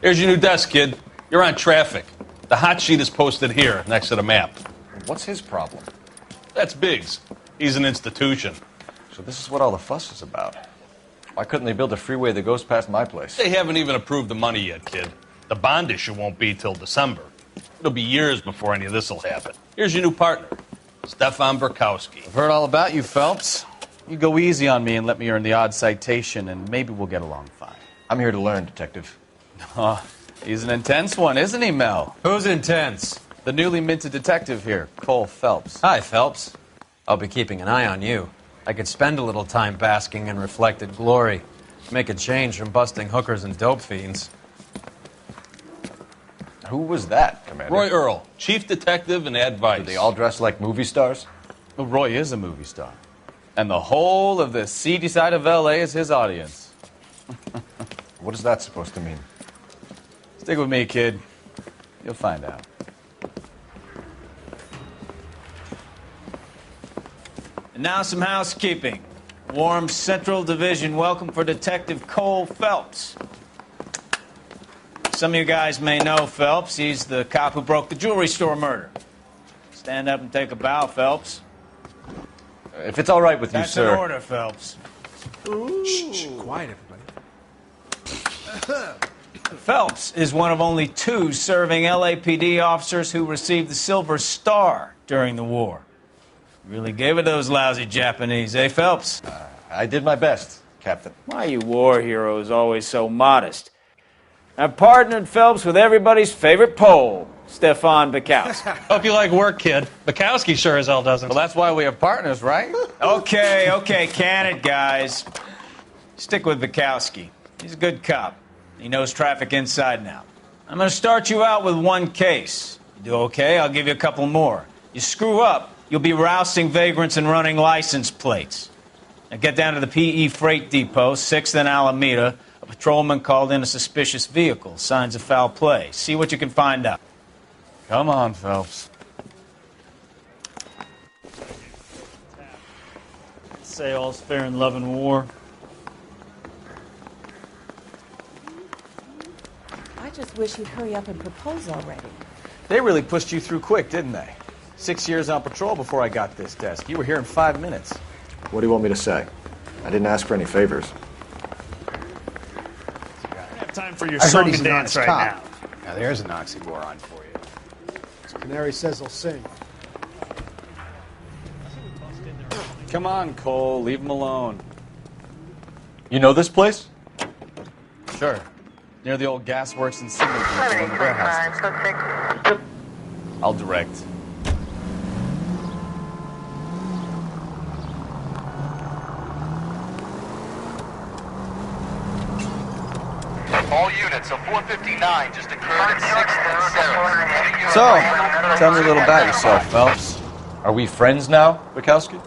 Here's your new desk, kid. You're on traffic. The hot sheet is posted here, next to the map. What's his problem? That's Biggs. He's an institution. So this is what all the fuss is about. Why couldn't they build a freeway that goes past my place? They haven't even approved the money yet, kid. The bond issue won't be till December. It'll be years before any of this will happen. Here's your new partner. Stefan Burkowski. I've heard all about you, Phelps. You go easy on me and let me earn the odd citation, and maybe we'll get along fine. I'm here to learn, Detective. Oh, he's an intense one, isn't he, Mel? Who's intense? The newly minted detective here, Cole Phelps. Hi, Phelps. I'll be keeping an eye on you. I could spend a little time basking in reflected glory. Make a change from busting hookers and dope fiends. Who was that, Commander? Roy Earl, chief detective and advice. Do they all dress like movie stars? Well, Roy is a movie star. And the whole of the seedy side of L.A. is his audience. What is that supposed to mean? Stick with me, kid. You'll find out. And now some housekeeping. Warm Central Division welcome for Detective Cole Phelps. Some of you guys may know Phelps. He's the cop who broke the jewelry store murder. Stand up and take a bow, Phelps. If it's all right with you, That's sir. an order, Phelps. Shh, quiet, everybody. Phelps is one of only 2 serving LAPD officers who received the Silver Star during the war. Really gave it those lousy Japanese, eh, Phelps? I did my best, Captain. Why are you war heroes always so modest? I've partnered Phelps with everybody's favorite Pole, Stefan Bukowski. Hope you like work, kid. Bukowski sure as hell doesn't. Well, that's why we have partners, right? Okay, can it, guys. Stick with Bukowski. He's a good cop. He knows traffic inside and out. I'm going to start you out with 1 case. You do okay, I'll give you a couple more. You screw up, you'll be rousting vagrants and running license plates. Now get down to the PE Freight Depot, 6th and Alameda. A patrolman called in a suspicious vehicle. Signs of foul play. See what you can find out. Come on, Phelps. Say all's fair in love and war. I just wish you'd hurry up and propose already. They really pushed you through quick, didn't they? 6 years on patrol before I got this desk. You were here in 5 minutes. What do you want me to say? I didn't ask for any favors. Time for your I heard song he's and an dance honest right cop. now. Now there's an oxymoron for you. Canary says he'll sing. Come on, Cole. Leave him alone. You know this place? Sure. Near the old gas works and signal depot in the warehouse. I'll direct. All units of 459 just occurred at 6th and Sarah. So, tell me a little about yourself, Phelps. Are we friends now, Bukowski?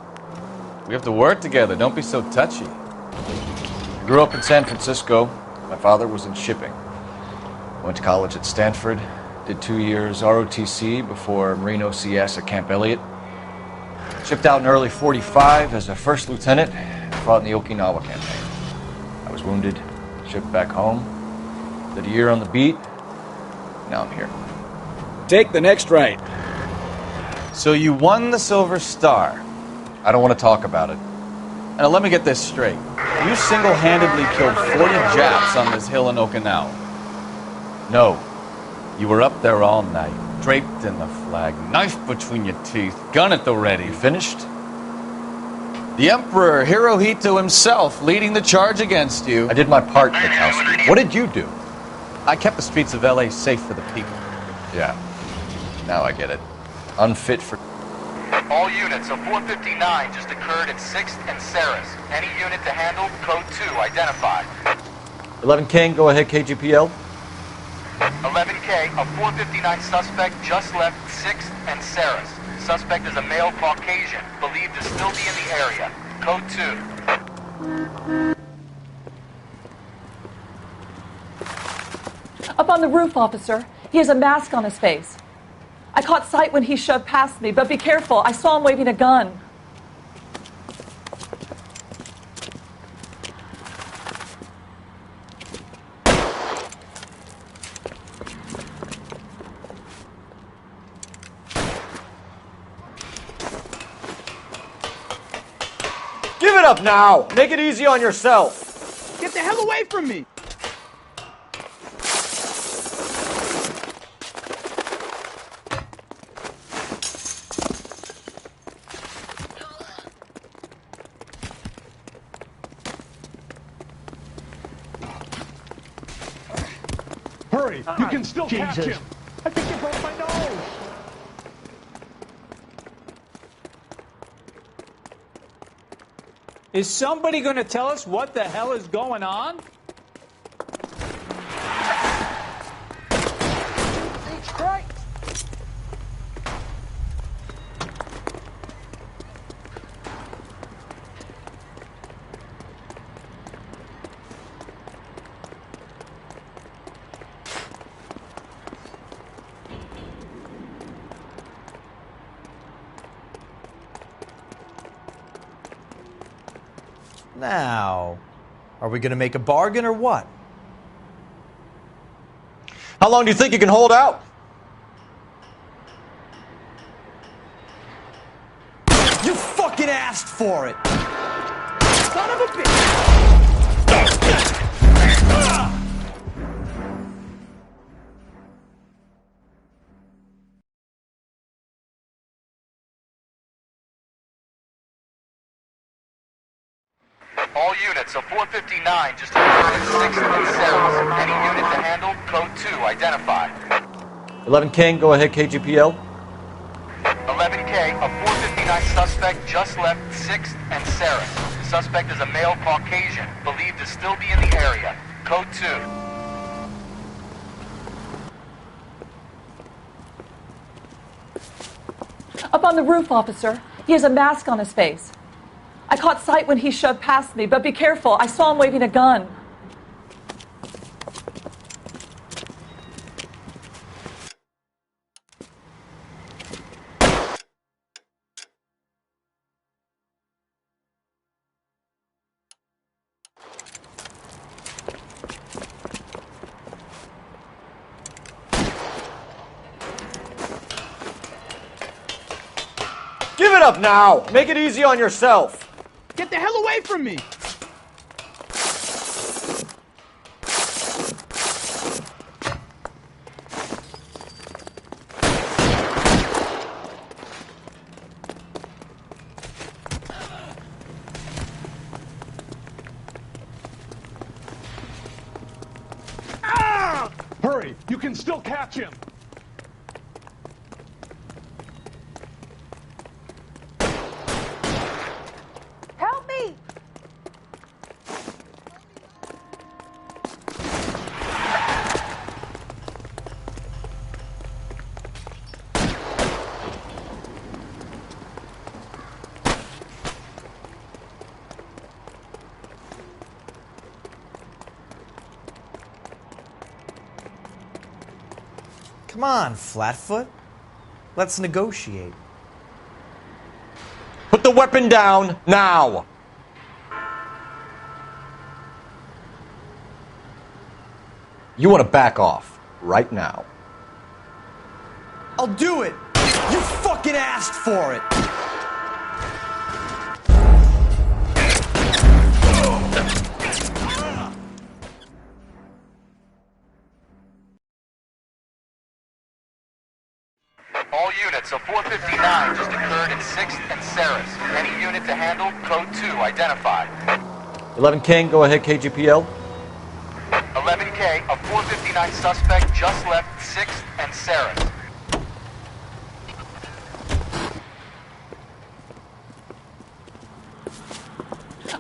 We have to work together. Don't be so touchy. I grew up in San Francisco. My father was in shipping. Went to college at Stanford. Did 2 years ROTC before Marine OCS at Camp Elliott. Shipped out in early '45 as a first lieutenant. Fought in the Okinawa campaign. I was wounded. Shipped back home. Did a year on the beat. Now I'm here. Take the next right. So you won the Silver Star. I don't want to talk about it. Now let me get this straight. You single-handedly killed 40 Japs on this hill in Okinawa. No. You were up there all night, draped in the flag, knife between your teeth, gun at the ready. You finished? The Emperor Hirohito himself leading the charge against you. I did my part, Bukowski. What did you do? I kept the streets of L.A. safe for the people. Yeah. Now I get it. Unfit for... All units of 459 just occurred at 6th and Saris. Any unit to handle, code 2 identified. 11 King, go ahead, KGPL. 11K, a 459 suspect just left 6th and Saris. Suspect is a male Caucasian, believed to still be in the area. Code 2. Up on the roof, officer. He has a mask on his face. I caught sight when he shoved past me, but be careful. I saw him waving a gun. Give it up now! Make it easy on yourself! Get the hell away from me! Hurry! You can still catch him! I think you broke my nose! Is somebody going to tell us what the hell is going on? Now, are we going to make a bargain or what? How long do you think you can hold out? You fucking asked for it! Son of a bitch! All units, a 459 just occurred at 6th and Sarah's. Any unit to handle, code 2, identify. 11 King, go ahead, KGPL. 11K, a 459 suspect just left 6th and Sarah's. The suspect is a male Caucasian, believed to still be in the area. Code 2. Up on the roof, officer. He has a mask on his face. I caught sight when he shoved past me, but be careful. I saw him waving a gun. Give it up now! Make it easy on yourself! Get the hell away from me! Ah! Hurry! You can still catch him! Help me! Come on, Flatfoot. Let's negotiate. Put the weapon down now! You want to back off right now. I'll do it! You fucking asked for it! All units, a 459 just occurred at 6th and Sarah's. Any unit to handle, code 2, identify. 11 King, go ahead, KGPL. 11K, a 459 suspect just left 6th and Sarah's.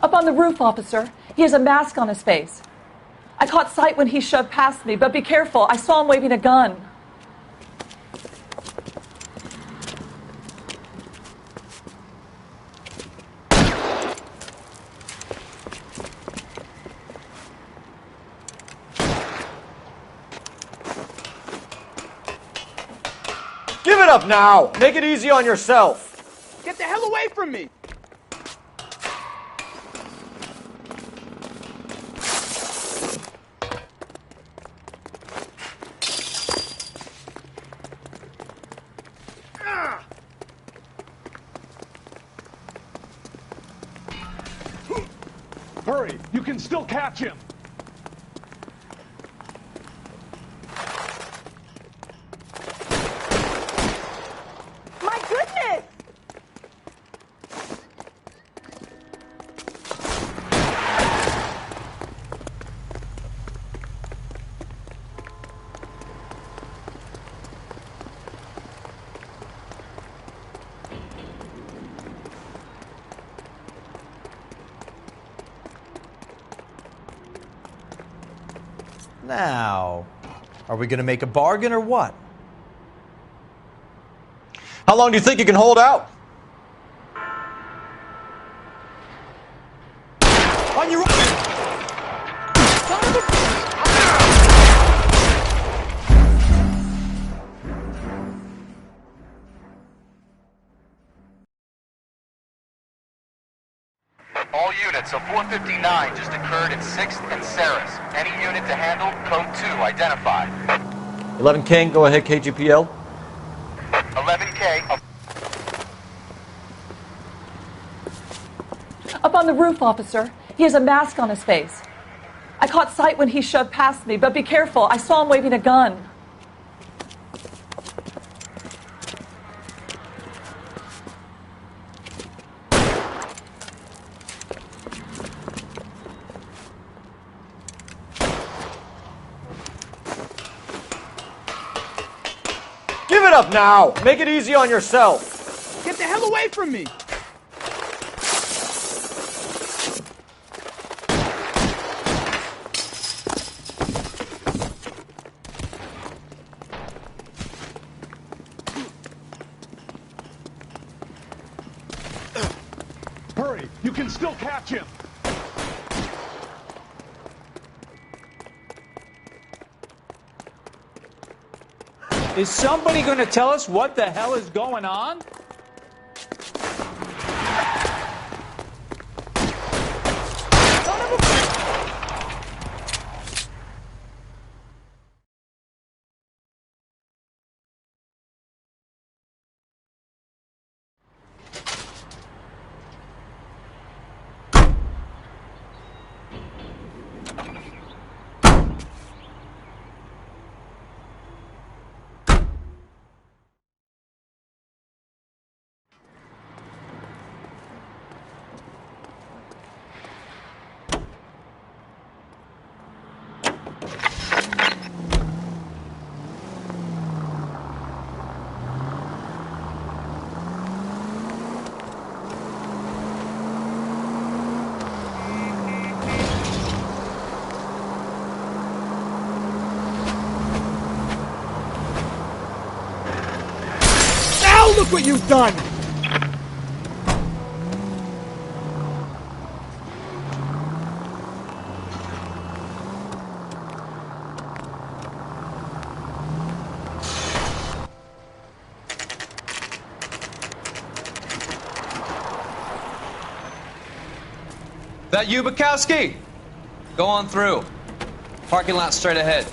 Up on the roof, officer. He has a mask on his face. I caught sight when he shoved past me, but be careful. I saw him waving a gun. Give it up now! Make it easy on yourself! Get the hell away from me! Ah! Hurry! You can still catch him! My goodness! Now, are we going to make a bargain or what? How long do you think you can hold out? On your right! All units, a 459 just occurred at 6th and Saris. Any unit to handle, code 2 identified. 11 King, go ahead, KGPL. 11K, Up on the roof, officer. He has a mask on his face. I caught sight when he shoved past me, but be careful. I saw him waving a gun. Give it up now! Make it easy on yourself! Get the hell away from me! Hurry! You can still catch him! Is somebody going to tell us what the hell is going on? Look what you've done! That you, Bukowski? Go on through. Parking lot straight ahead.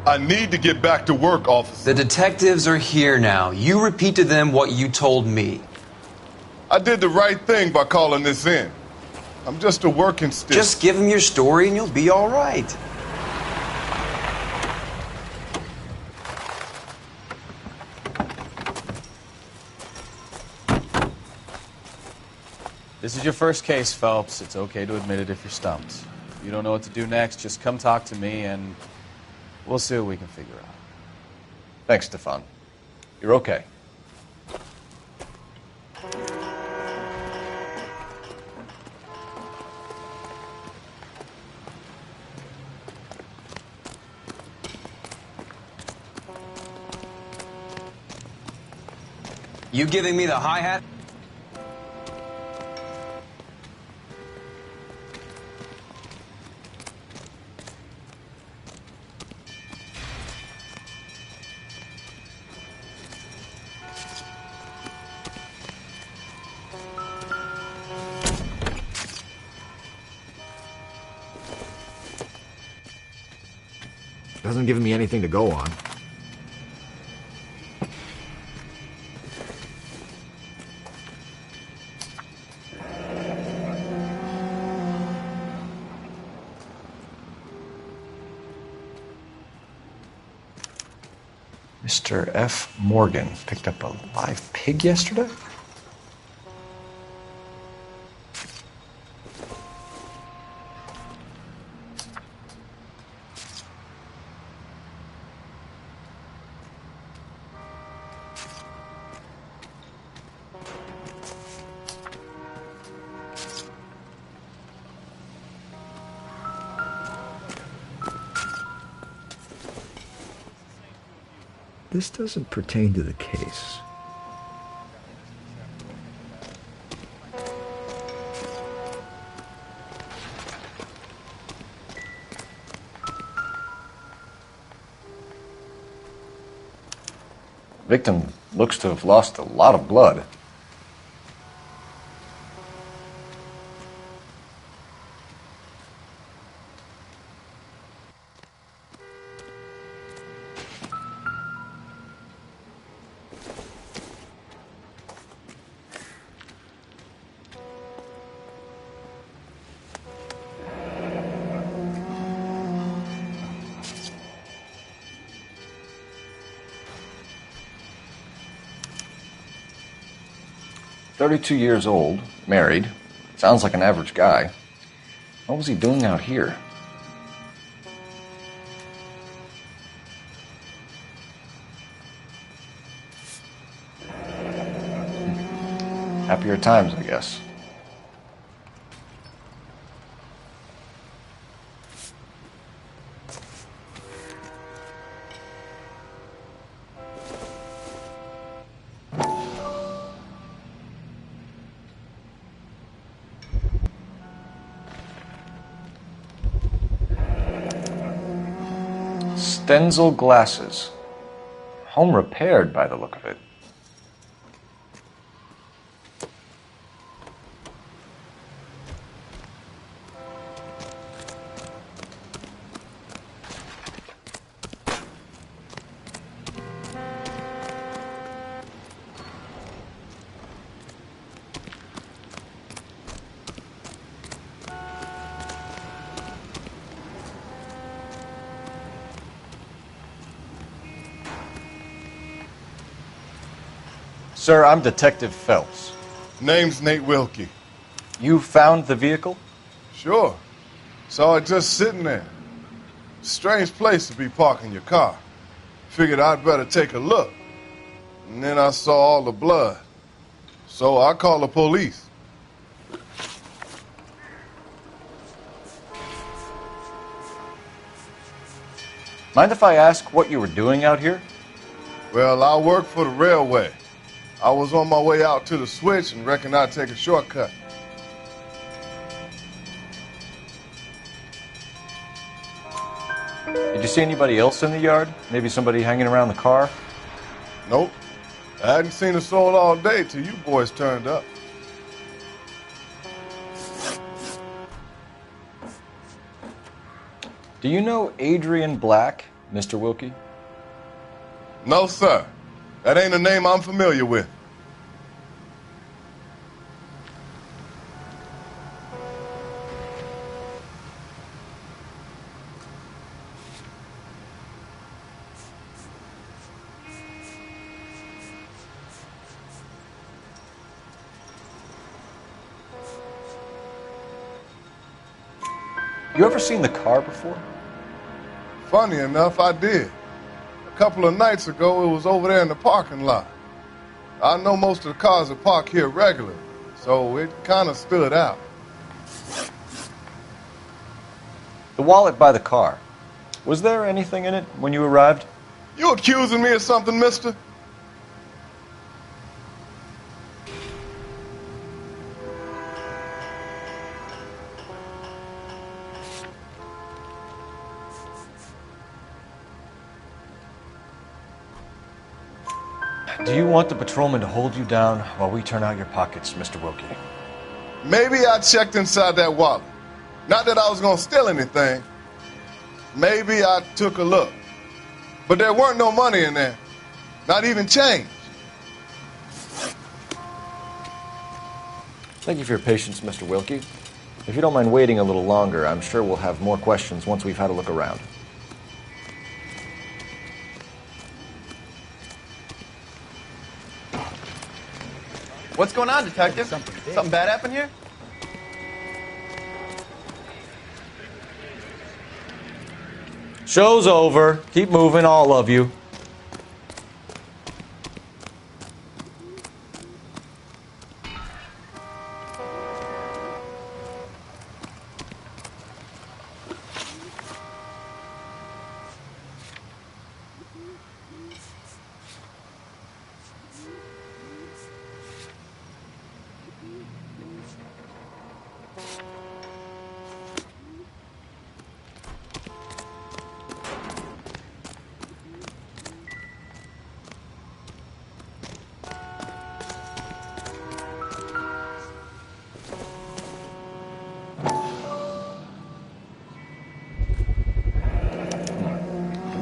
I need to get back to work, officer. The detectives are here now. You repeat to them what you told me. I did the right thing by calling this in. I'm just a working stick. Just give them your story and you'll be all right. This is your first case, Phelps. It's okay to admit it if you're stumped. If you don't know what to do next, just come talk to me and we'll see what we can figure out. Thanks, Stefan. You're okay. You giving me the hi-hat? Hasn't given me anything to go on. Mr. F. Morgan picked up a live pig yesterday? This doesn't pertain to the case. Victim looks to have lost a lot of blood. "32 years old, married. Sounds like an average guy. What was he doing out here?" Happier times, I guess. Stenzel glasses. Home repaired by the look of it. Sir, I'm Detective Phelps. Name's Nate Wilkie. You found the vehicle? Sure. Saw it just sitting there. Strange place to be parking your car. Figured I'd better take a look. And then I saw all the blood. So I called the police. Mind if I ask what you were doing out here? Well, I work for the railway. I was on my way out to the switch and reckoned I'd take a shortcut. Did you see anybody else in the yard? Maybe somebody hanging around the car? Nope. I hadn't seen a soul all day till you boys turned up. Do you know Adrian Black, Mr. Wilkie? No, sir. That ain't a name I'm familiar with. You ever seen the car before? Funny enough, I did. A couple of nights ago, it was over there in the parking lot. I know most of the cars are parked here regularly, so it kind of stood out. The wallet by the car. Was there anything in it when you arrived? You accusing me of something, mister? Do you want the patrolman to hold you down while we turn out your pockets, Mr. Wilkie? Maybe I checked inside that wallet. Not that I was going to steal anything. Maybe I took a look. But there weren't no money in there. Not even change. Thank you for your patience, Mr. Wilkie. If you don't mind waiting a little longer, I'm sure we'll have more questions once we've had a look around. What's going on, Detective? Something bad happened here? Show's over. Keep moving, all of you.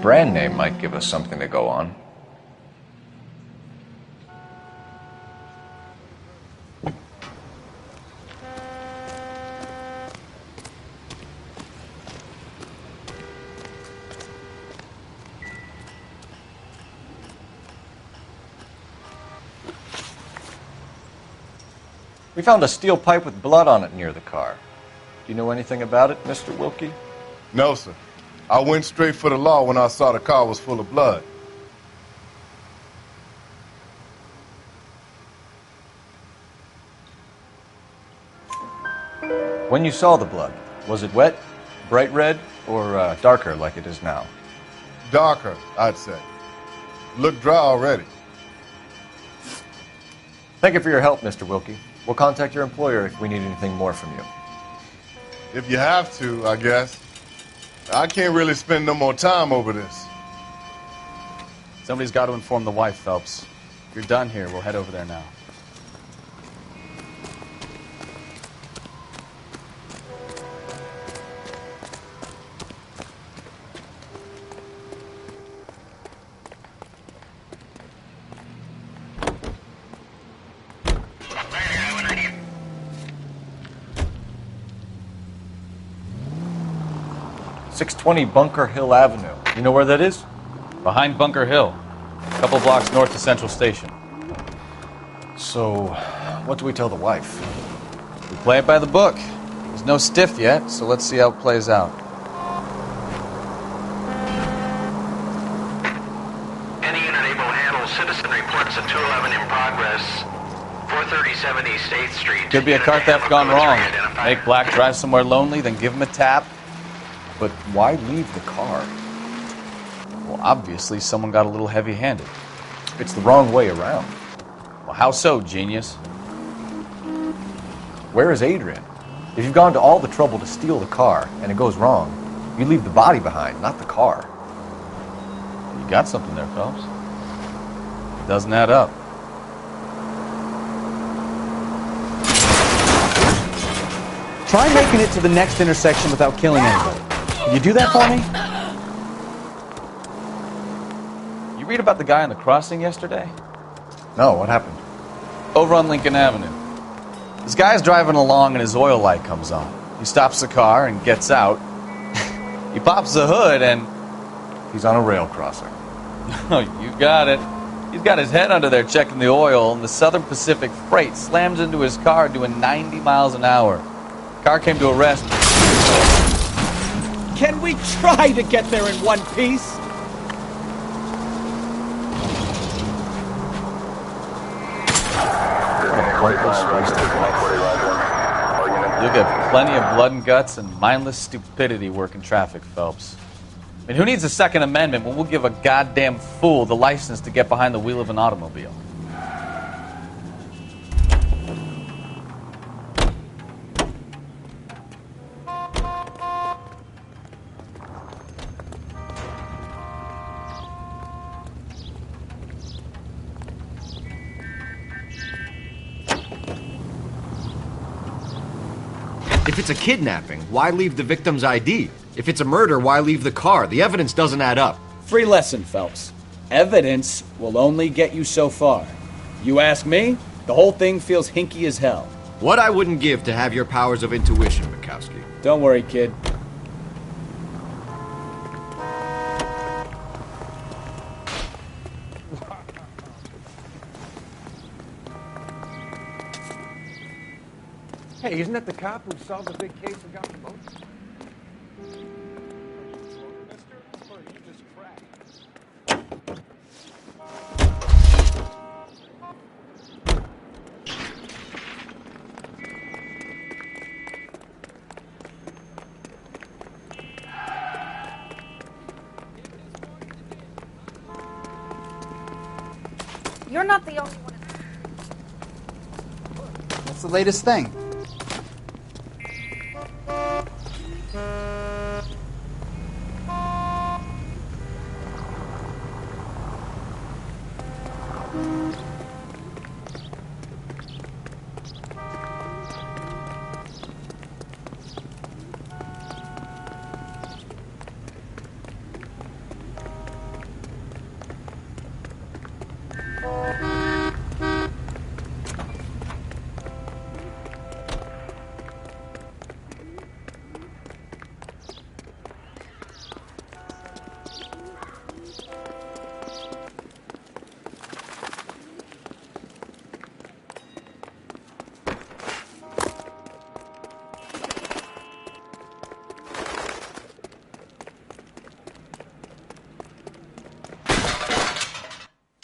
brand name might give us something to go on. We found a steel pipe with blood on it near the car. Do you know anything about it, Mr. Wilkie? No, sir. I went straight for the law when I saw the car was full of blood. When you saw the blood, was it wet, bright red, or darker like it is now? Darker, I'd say. Looked dry already. Thank you for your help, Mr. Wilkie. We'll contact your employer if we need anything more from you. If you have to, I guess. I can't really spend no more time over this. Somebody's got to inform the wife, Phelps. If you're done here, we'll head over there now. .620 Bunker Hill Avenue. You know where that is? Behind Bunker Hill. A couple blocks north of Central Station. So, what do we tell the wife? We play it by the book. There's no stiff yet, so let's see how it plays out. Any unit able to handle citizen reports at 211 in progress. 437 East 8th Street. Could be a car theft gone wrong. Make Black drive somewhere lonely, then give him a tap. But why leave the car? Well, obviously someone got a little heavy-handed. It's the wrong way around. Well, how so, genius? Where is Adrian? If you've gone to all the trouble to steal the car and it goes wrong, you leave the body behind, not the car. You got something there, Phelps. It doesn't add up. Try making it to the next intersection without killing anybody. Can you do that for me? You read about the guy on the crossing yesterday? No, what happened? Over on Lincoln Avenue. This guy's driving along and his oil light comes on. He stops the car and gets out. He pops the hood and... He's on a rail crossing. Oh, you got it. He's got his head under there checking the oil, and the Southern Pacific Freight slams into his car doing 90 miles an hour. Car came to a rest. Can we try to get there in one piece? You'll get plenty of blood and guts and mindless stupidity working traffic, Phelps. I mean, who needs a Second Amendment when we'll give a goddamn fool the license to get behind the wheel of an automobile? If it's a kidnapping, why leave the victim's ID? If it's a murder, why leave the car? The evidence doesn't add up. Free lesson, Phelps. Evidence will only get you so far. You ask me, the whole thing feels hinky as hell. What I wouldn't give to have your powers of intuition, Mikowski. Don't worry, kid. Hey, isn't that the cop who solved the big case and got promoted? You're not the only one. What's the latest thing?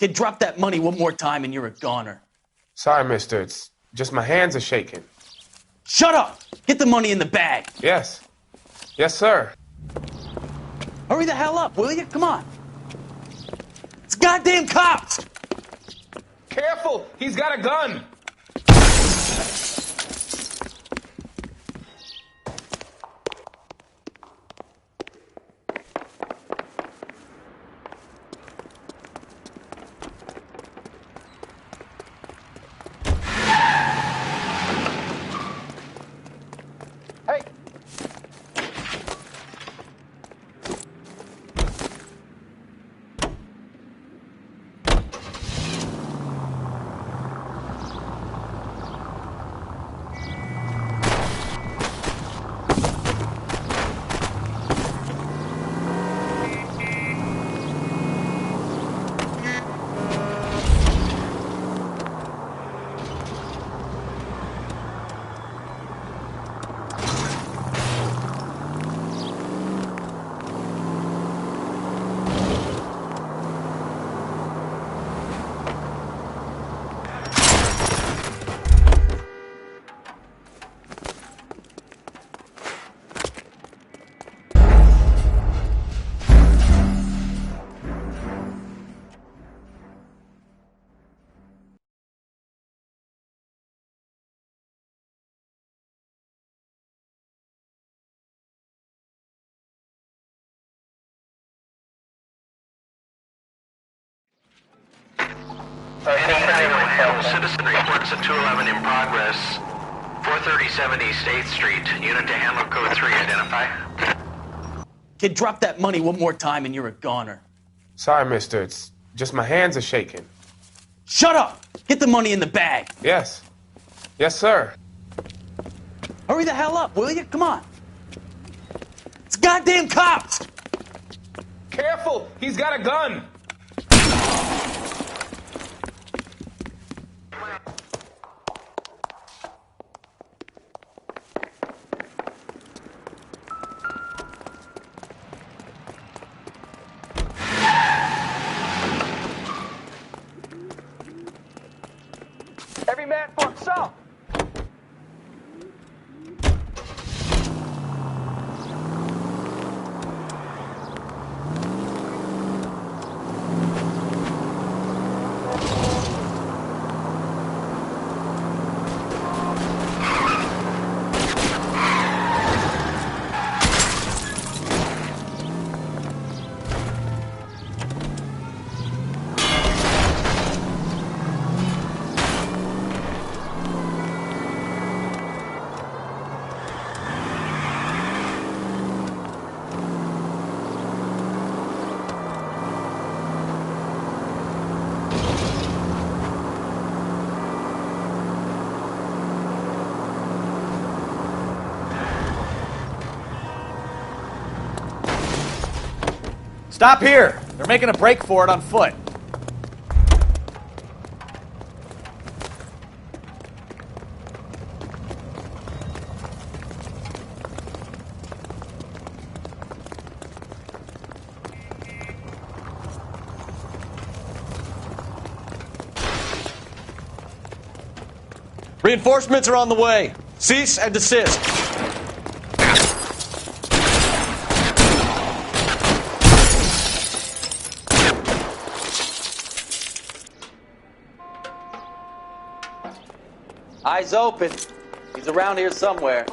Kid, drop that money one more time and you're a goner. Sorry, mister. It's just my hands are shaking. Shut up! Get the money in the bag. Yes. Yes, sir. Hurry the hell up, will you? Come on. It's goddamn cops! Careful! He's got a gun! Citizen reports a 211 in progress. 43070 State Street. Unit to handle code 3. Identify. Kid, drop that money one more time and you're a goner. Sorry, mister. It's just my hands are shaking. Shut up! Get the money in the bag. Yes. Yes, sir. Hurry the hell up, will you? Come on. It's goddamn cops! Careful! He's got a gun! Every man for himself. Stop here. They're making a break for it on foot. Reinforcements are on the way. Cease and desist. Eyes open. He's around here somewhere.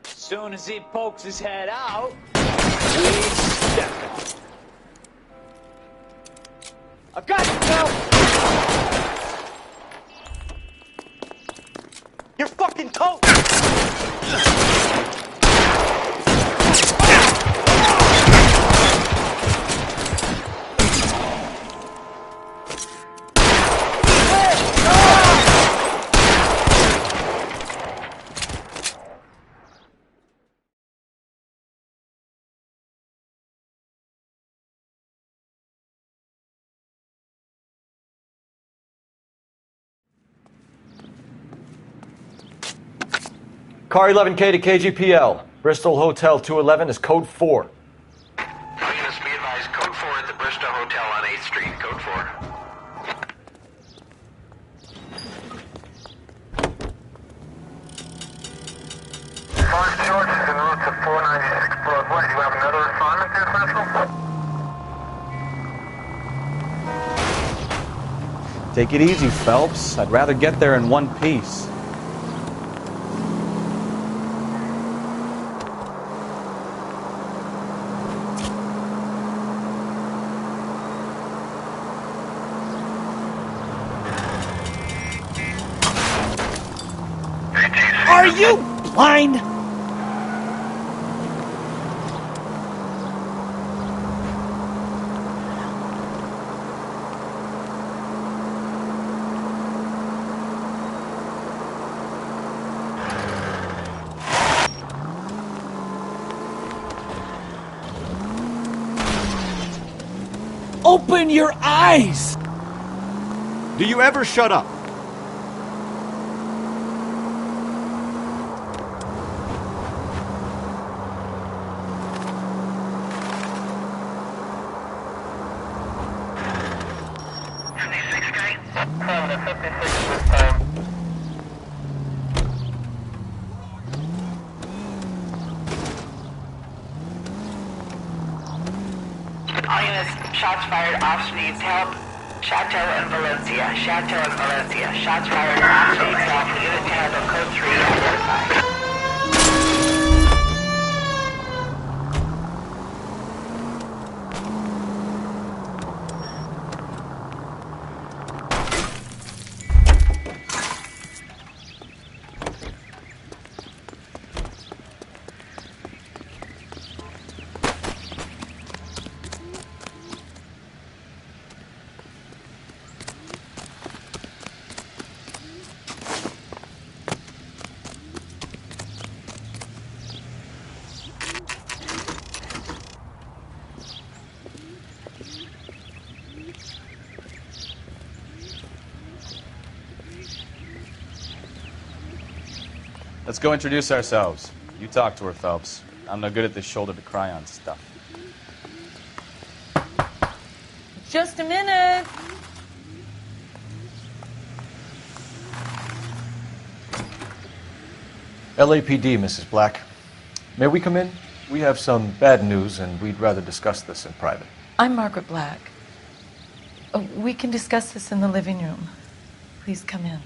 As soon as he pokes his head out, we step on. I've got you, Phil! Your fucking coat! Car 11K to KGPL. Bristol Hotel 211 is code 4. Units be advised. advised, code 4 at the Bristol Hotel on 8th Street. Code 4. Mark George is en route to 496 Broadway. Do you have another assignment there, Central? Take it easy, Phelps. I'd rather get there in one piece. Are you blind? Open your eyes! Do you ever shut up? All units, shots fired, officer needs help. Chateau and Valencia. Chateau and Valencia. Shots fired, officer needs help. Unit to handle code 3 identified. Let's go introduce ourselves. You talk to her, Phelps. I'm no good at this shoulder to cry on stuff. Just a minute. LAPD, Mrs. Black. May we come in? We have some bad news, and we'd rather discuss this in private. I'm Margaret Black. We can discuss this in the living room. Please come in.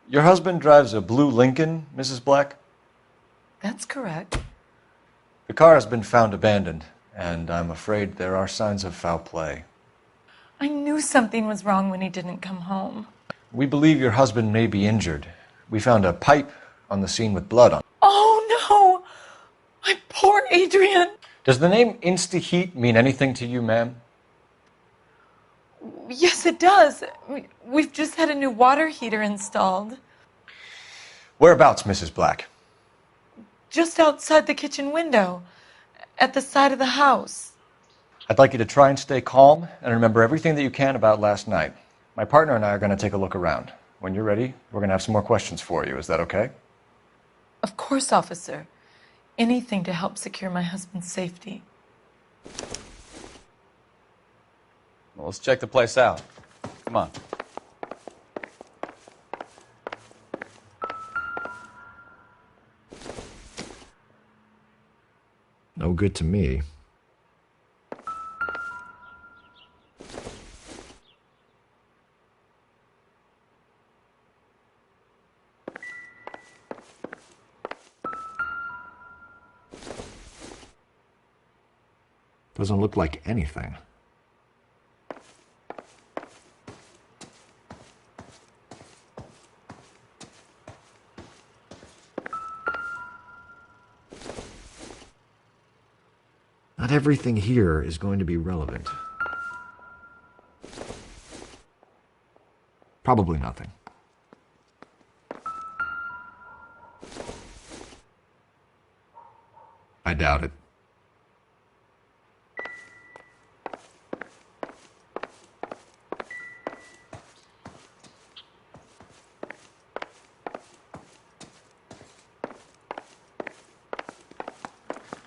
Your husband drives a blue Lincoln, Mrs. Black? That's correct. The car has been found abandoned, and I'm afraid there are signs of foul play. I knew something was wrong when he didn't come home. We believe your husband may be injured. We found a pipe on the scene with blood on it. Oh, no! My poor Adrian! Does the name Insta-Heat mean anything to you, ma'am? Yes, it does. We've just had a new water heater installed. Whereabouts, Mrs. Black? Just outside the kitchen window, at the side of the house. I'd like you to try and stay calm and remember everything that you can about last night. My partner and I are going to take a look around. When you're ready, we're going to have some more questions for you. Is that okay? Of course, officer. Anything to help secure my husband's safety. Well, let's check the place out. Come on. No good to me. Doesn't look like anything. Not everything here is going to be relevant. Probably nothing. I doubt it.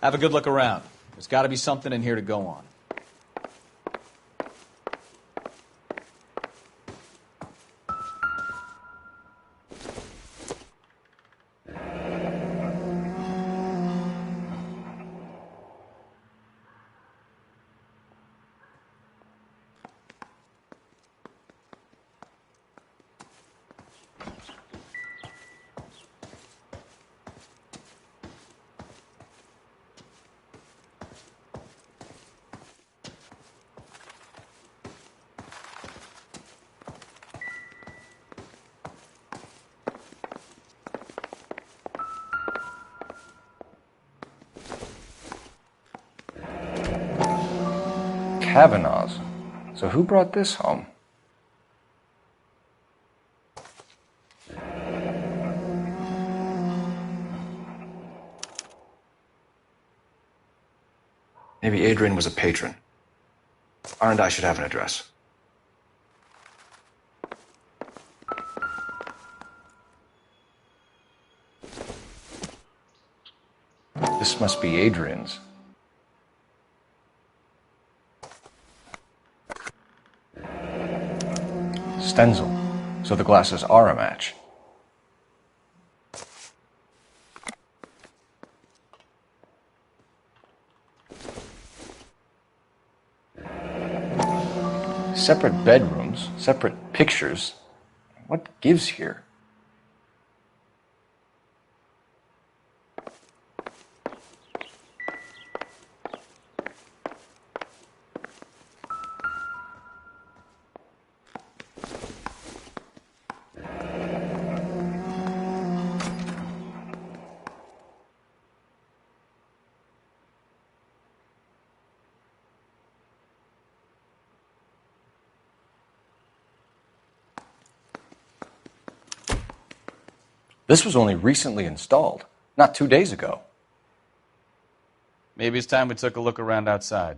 Have a good look around. There's got to be something in here to go on. Kavanaugh's. So who brought this home? Maybe Adrian was a patron. R&I should have an address. This must be Adrian's. Stenzel. So the glasses are a match. Separate bedrooms, separate pictures. What gives here? This was only recently installed, not 2 days ago. Maybe it's time we took a look around outside.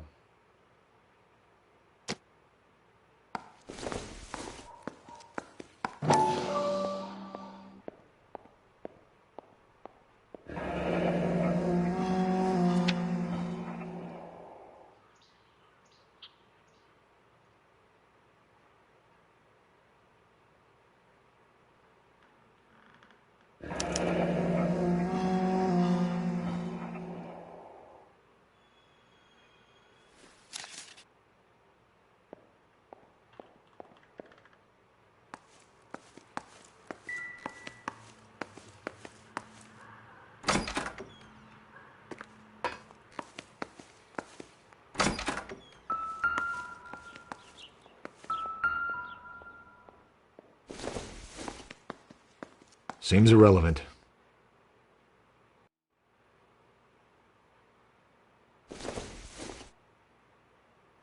Seems irrelevant.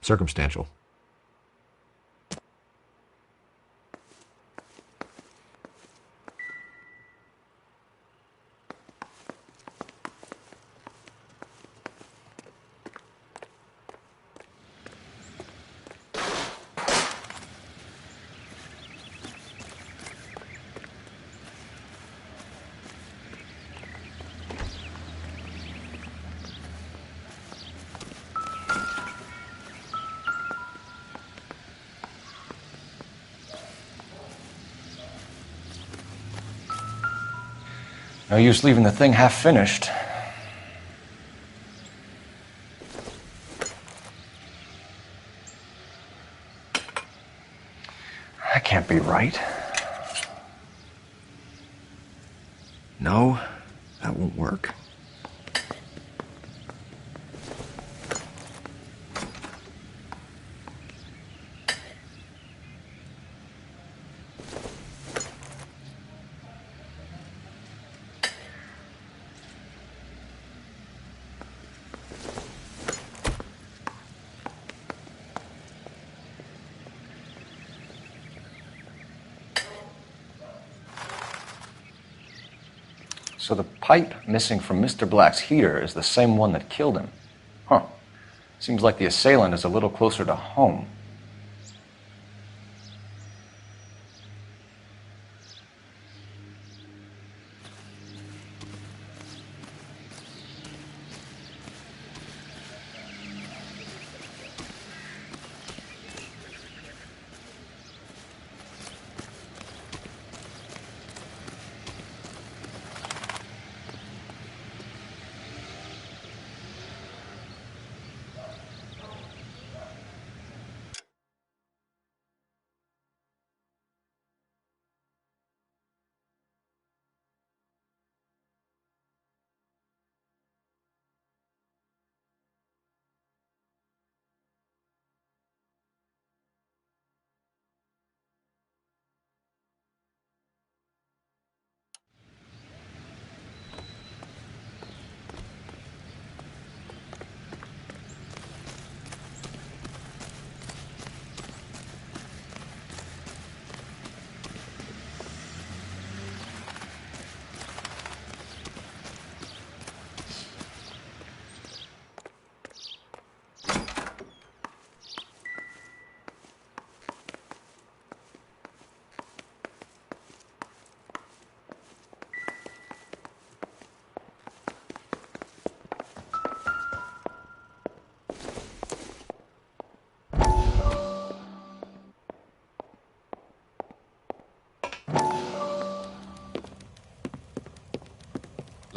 Circumstantial. No use leaving the thing half finished. That can't be right. No, that won't work. So the pipe missing from Mr. Black's heater is the same one that killed him. Huh. Seems like the assailant is a little closer to home.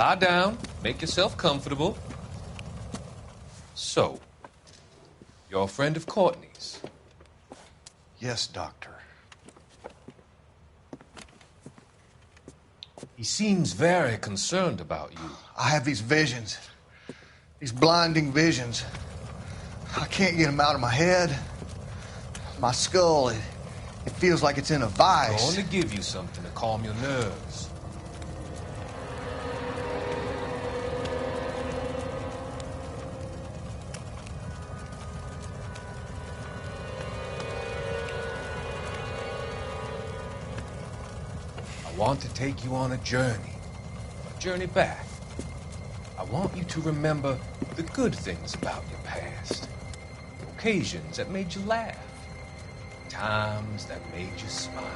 Lie down, make yourself comfortable. So, you're a friend of Courtney's? Yes, Doctor. He seems very concerned about you. I have these visions. These blinding visions. I can't get them out of my head. My skull, it feels like it's in a vice. I'm going to give you something to calm your nerves. I want to take you on a journey back. I want you to remember the good things about your past, occasions that made you laugh, times that made you smile.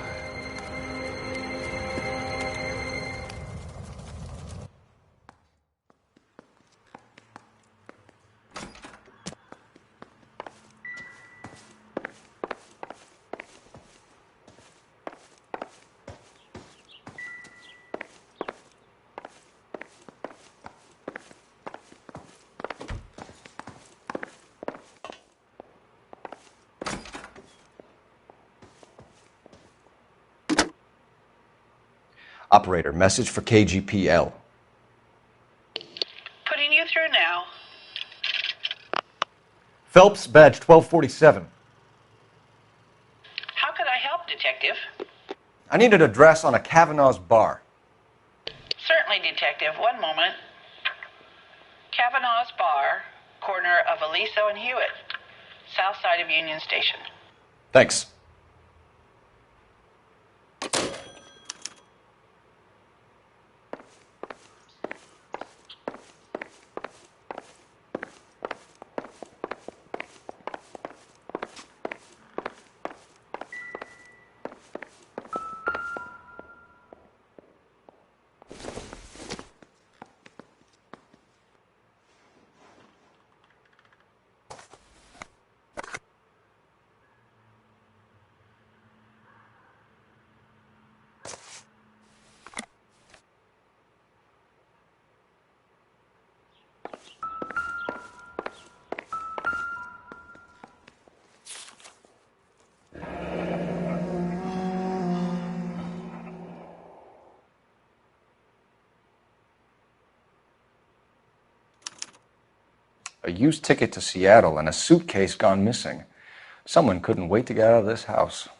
Operator, message for KGPL. Putting you through now. Phelps, badge 1247. How could I help, Detective? I need an address on a Kavanaugh's bar. Certainly, Detective. One moment. Kavanaugh's Bar, corner of Aliso and Hewitt, south side of Union Station. Thanks. A used ticket to Seattle and a suitcase gone missing. Someone couldn't wait to get out of this house.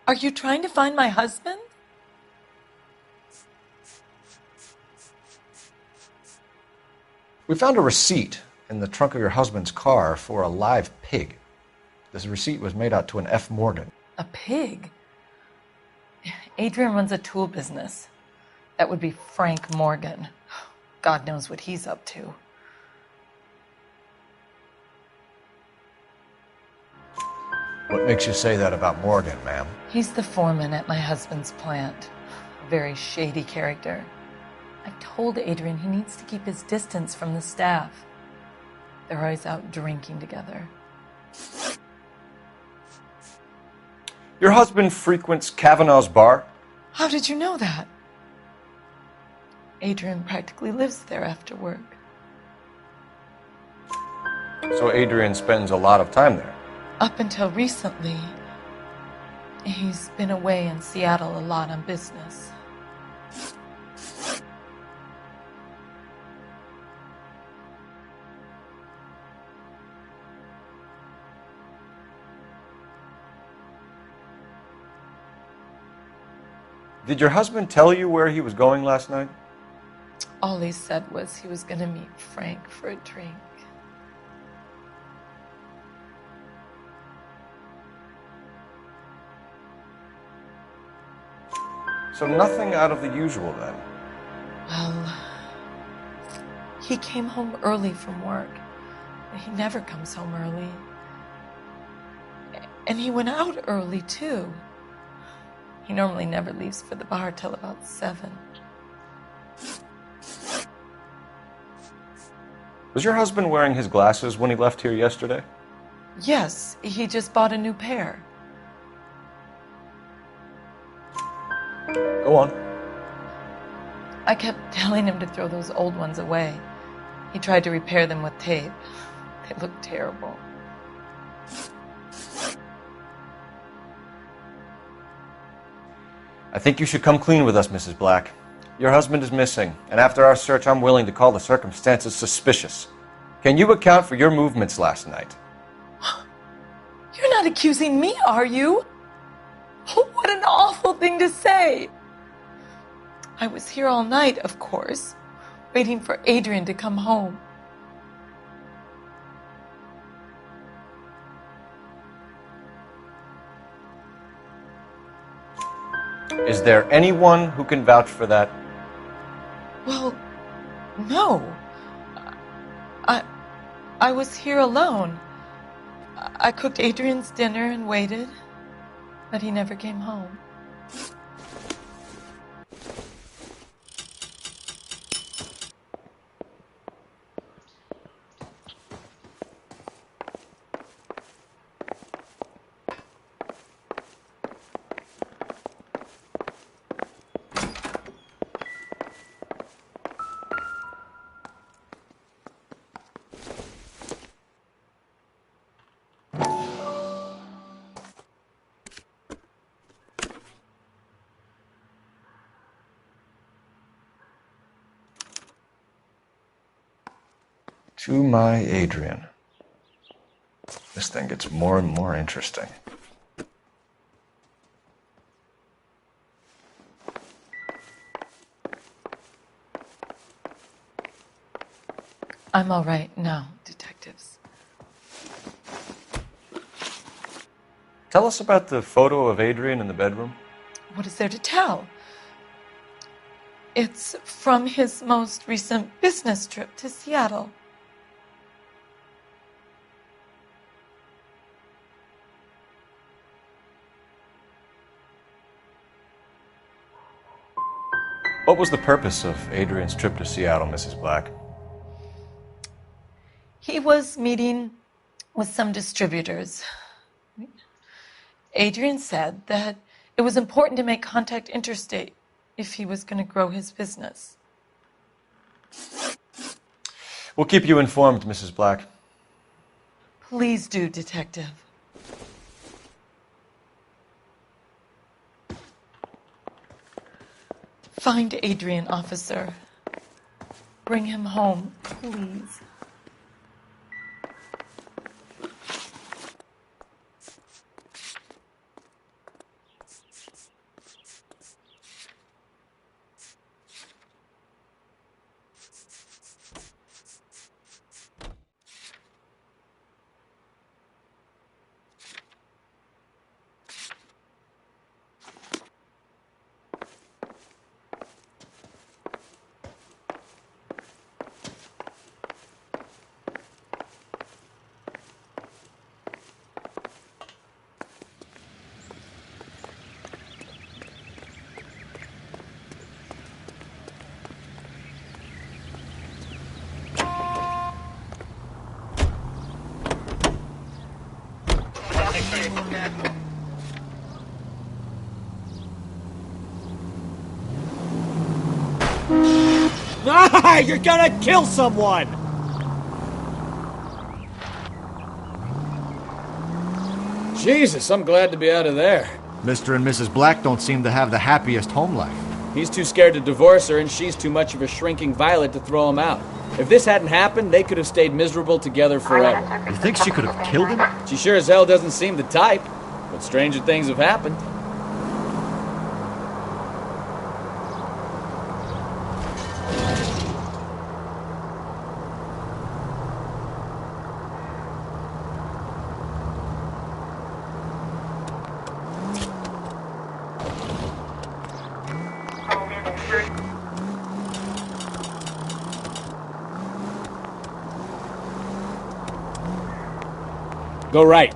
Are you trying to find my husband? We found a receipt in the trunk of your husband's car for a live pig. This receipt was made out to an F. Morgan. A pig? Adrian runs a tool business. That would be Frank Morgan. God knows what he's up to. What makes you say that about Morgan, ma'am? He's the foreman at my husband's plant. A very shady character. I've told Adrian he needs to keep his distance from the staff. They're always out drinking together. Your husband frequents Kavanaugh's bar? How did you know that? Adrian practically lives there after work. So Adrian spends a lot of time there. Up until recently, he's been away in Seattle a lot on business. Did your husband tell you where he was going last night? All he said was he was going to meet Frank for a drink. So nothing out of the usual then? Well, he came home early from work. He never comes home early. And he went out early, too. He normally never leaves for the bar till about 7. Was your husband wearing his glasses when he left here yesterday? Yes, he just bought a new pair. Go on. I kept telling him to throw those old ones away. He tried to repair them with tape. They look terrible. I think you should come clean with us, Mrs. Black. Your husband is missing, and after our search, I'm willing to call the circumstances suspicious. Can you account for your movements last night? You're not accusing me, are you? What an awful thing to say. I was here all night, of course, waiting for Adrian to come home. Is there anyone who can vouch for that? Well, no. I was here alone. I cooked Adrian's dinner and waited, but he never came home. To my Adrian. This thing gets more and more interesting. I'm all right now, detectives. Tell us about the photo of Adrian in the bedroom. What is there to tell? It's from his most recent business trip to Seattle. What was the purpose of Adrian's trip to Seattle, Mrs. Black? He was meeting with some distributors. Adrian said that it was important to make contact interstate if he was going to grow his business. We'll keep you informed, Mrs. Black. Please do, Detective. Find Adrian, officer. Bring him home, please. Why? You're gonna kill someone! Jesus, I'm glad to be out of there. Mr. and Mrs. Black don't seem to have the happiest home life. He's too scared to divorce her, and she's too much of a shrinking violet to throw him out. If this hadn't happened, they could have stayed miserable together forever. You think she could have killed him? She sure as hell doesn't seem the type, but stranger things have happened. Go right.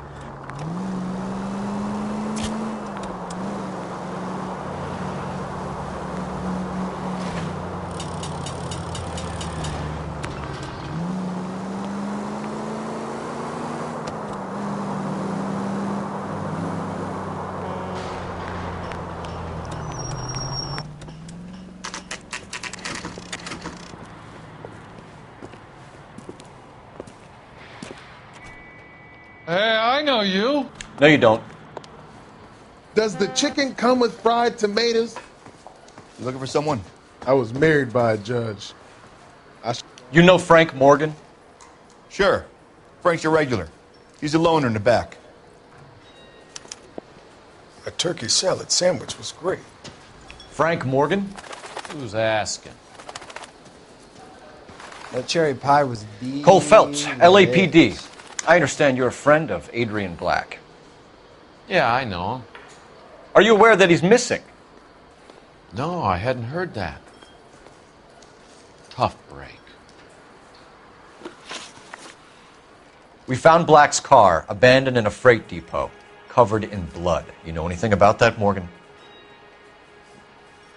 Hey, I know you. No, you don't. Does the chicken come with fried tomatoes? You looking for someone? I was married by a judge. You know Frank Morgan? Sure. Frank's your regular. He's a loner in the back. A turkey salad sandwich was great. Frank Morgan? Who's asking? That cherry pie was the... Cole Phelps, LAPD. I understand you're a friend of Adrian Black. Yeah, I know him. Are you aware that he's missing? No, I hadn't heard that. Tough break. We found Black's car abandoned in a freight depot, covered in blood. You know anything about that, Morgan?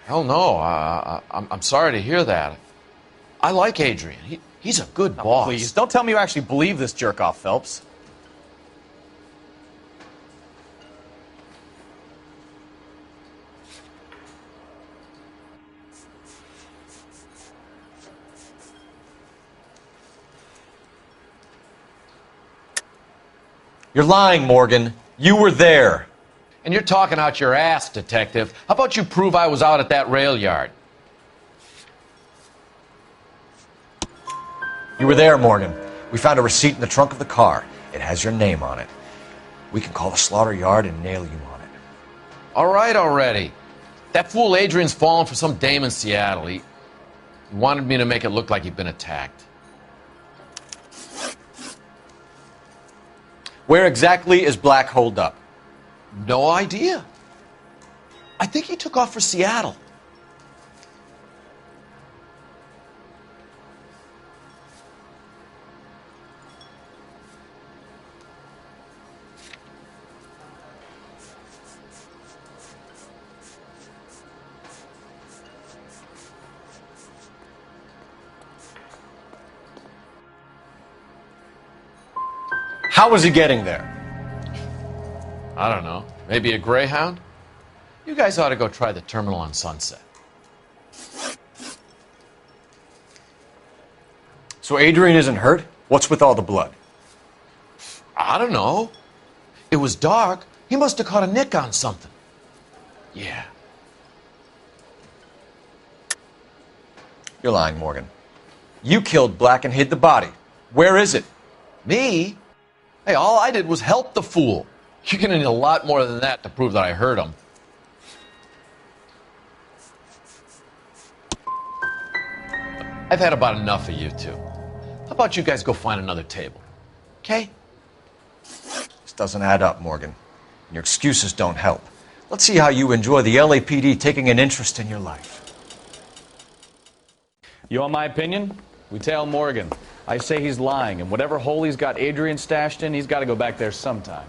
Hell no. I'm sorry to hear that. I like Adrian. He's a good boss. Please, don't tell me you actually believe this jerk-off, Phelps. You're lying, Morgan. You were there. And you're talking out your ass, detective. How about you prove I was out at that rail yard? You were there, Morgan. We found a receipt in the trunk of the car. It has your name on it. We can call the slaughter yard and nail you on it. All right already. That fool Adrian's fallen for some dame in Seattle. He wanted me to make it look like he'd been attacked. Where exactly is Black holed up? No idea. I think he took off for Seattle. How was he getting there? I don't know. Maybe a Greyhound? You guys ought to go try the terminal on Sunset. So Adrian isn't hurt? What's with all the blood? I don't know. It was dark. He must have caught a nick on something. Yeah. You're lying, Morgan. You killed Black and hid the body. Where is it? Me? Hey, all I did was help the fool. You're going to need a lot more than that to prove that I hurt him. I've had about enough of you two. How about you guys go find another table? Okay? This doesn't add up, Morgan. Your excuses don't help. Let's see how you enjoy the LAPD taking an interest in your life. You want my opinion? We tail Morgan. I say he's lying, and whatever hole he's got Adrian stashed in, he's got to go back there sometime.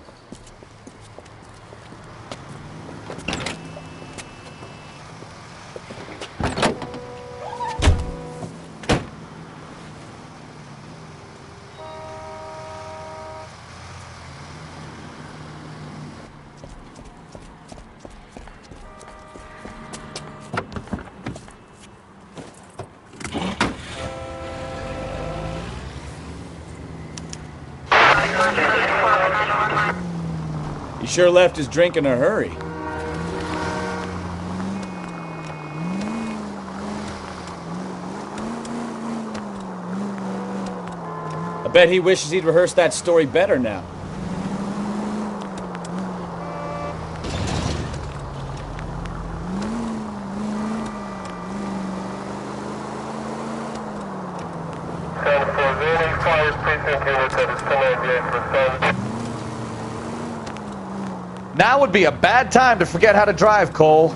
sure left his drink in a hurry. I bet he wishes he'd rehearsed that story better now. Now would be a bad time to forget how to drive, Cole.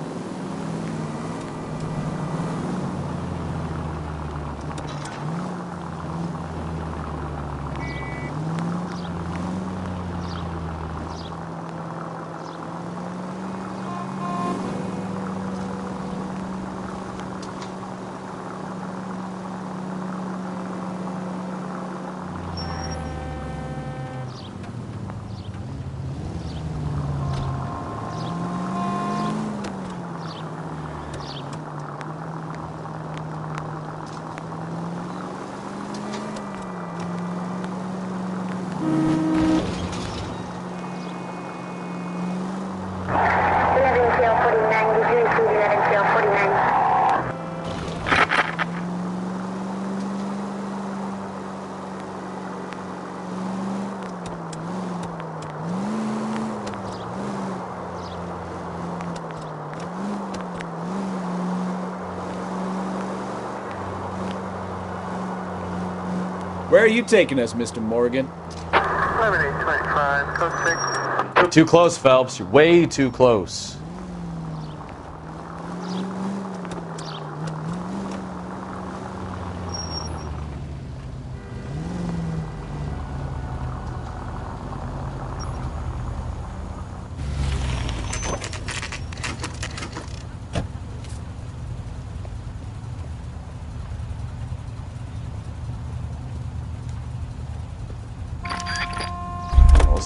Where are you taking us, Mr. Morgan? 11825, code 6. Too close, Phelps. You're way too close.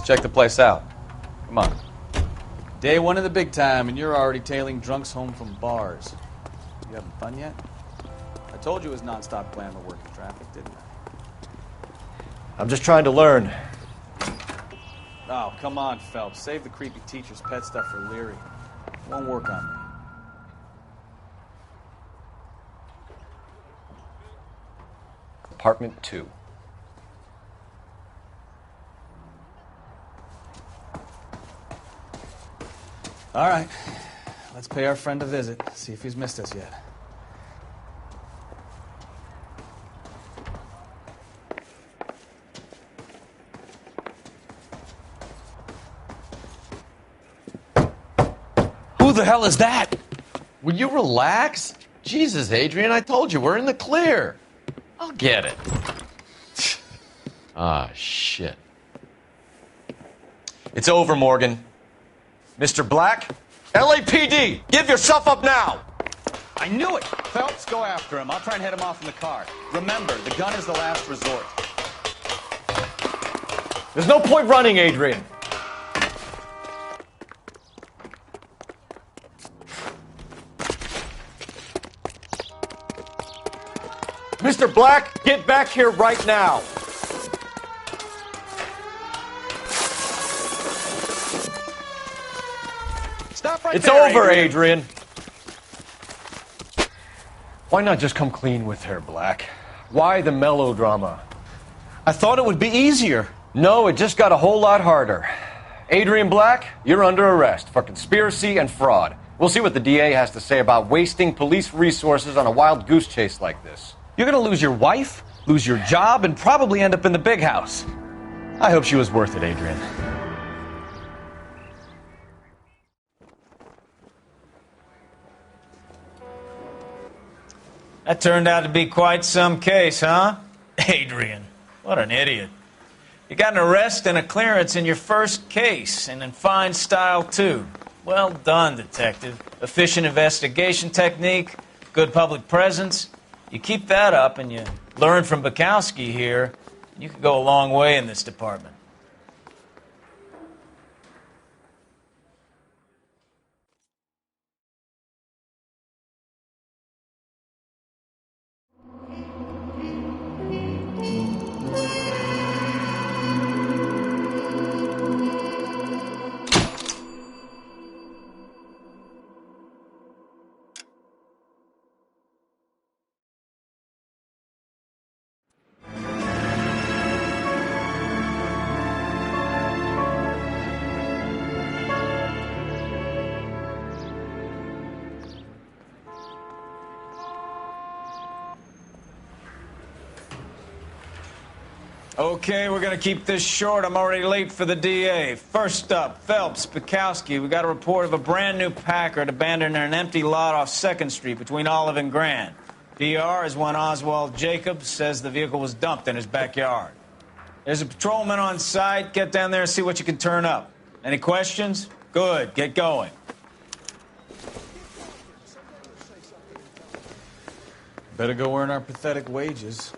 Check the place out. Come on. Day one of the big time, and you're already tailing drunks home from bars. You having fun yet? I told you it was non-stop glamour work in traffic, didn't I? I'm just trying to learn. Oh, come on, Phelps. Save the creepy teacher's pet stuff for Leary. It won't work on me. Apartment 2. All right. Let's pay our friend a visit. See if he's missed us yet. Who the hell is that? Will you relax? Jesus, Adrian, I told you, we're in the clear. I'll get it. Ah, shit. It's over, Morgan. Mr. Black, LAPD, give yourself up now! I knew it! Phelps, go after him. I'll try and head him off in the car. Remember, the gun is the last resort. There's no point running, Adrian. Mr. Black, get back here right now. Stop right It's there, over, Adrian. Why not just come clean with her, Black? Why the melodrama? I thought it would be easier. No, it just got a whole lot harder. Adrian Black, you're under arrest for conspiracy and fraud. We'll see what the DA has to say about wasting police resources on a wild goose chase like this. You're gonna lose your wife, lose your job, and probably end up in the big house. I hope she was worth it, Adrian. That turned out to be quite some case, huh? Adrian, what an idiot. You got an arrest and a clearance in your first case, and in fine style, too. Well done, detective. Efficient investigation technique, good public presence. You keep that up and you learn from Bukowski here, you could go a long way in this department. Okay, we're gonna keep this short. I'm already late for the DA. First up, Phelps, Bukowski. We got a report of a brand new Packard abandoned in an empty lot off 2nd Street between Olive and Grand. DR is one Oswald Jacobs, says the vehicle was dumped in his backyard. There's a patrolman on site. Get down there and see what you can turn up. Any questions? Good, get going. Better go earn our pathetic wages.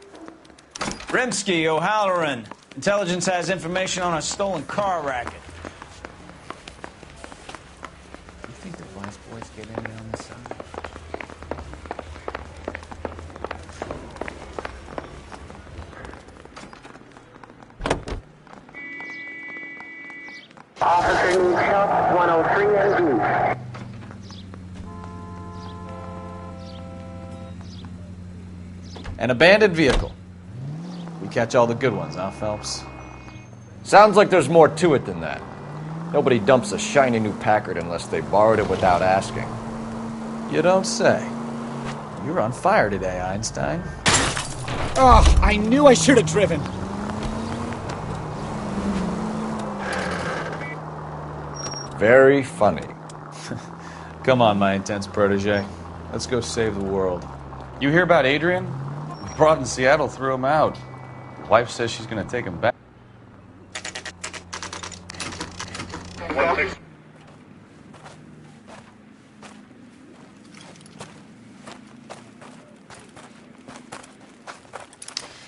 Rimsky, O'Halloran. Intelligence has information on a stolen car racket. You think the Vice boys get in on this side? Officer needs help, 103 and East. An abandoned vehicle. We catch all the good ones, huh, Phelps? Sounds like there's more to it than that. Nobody dumps a shiny new Packard unless they borrowed it without asking. You don't say. You're on fire today, Einstein. Oh, I knew I should have driven. Very funny. Come on, my intense protege. Let's go save the world. You hear about Adrian? The broad in Seattle threw him out. Wife says she's going to take him back.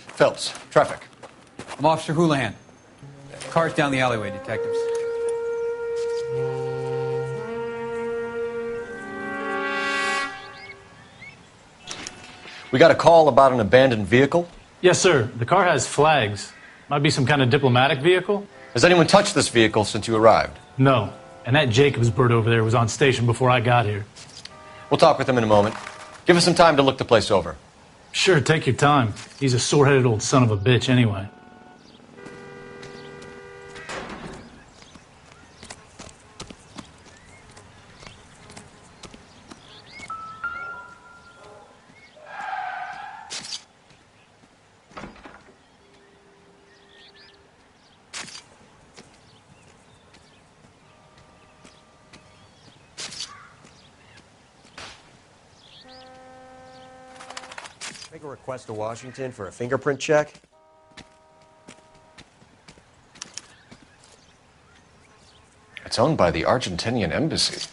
Phelps, traffic. I'm Officer Houlihan. Car's down the alleyway, detectives. We got a call about an abandoned vehicle? Yes, sir. The car has flags. Might be some kind of diplomatic vehicle. Has anyone touched this vehicle since you arrived? No. And that Jacobs bird over there was on station before I got here. We'll talk with him in a moment. Give us some time to look the place over. Sure, take your time. He's a sore-headed old son of a bitch anyway. Make a request to Washington for a fingerprint check. It's owned by the Argentinian embassy.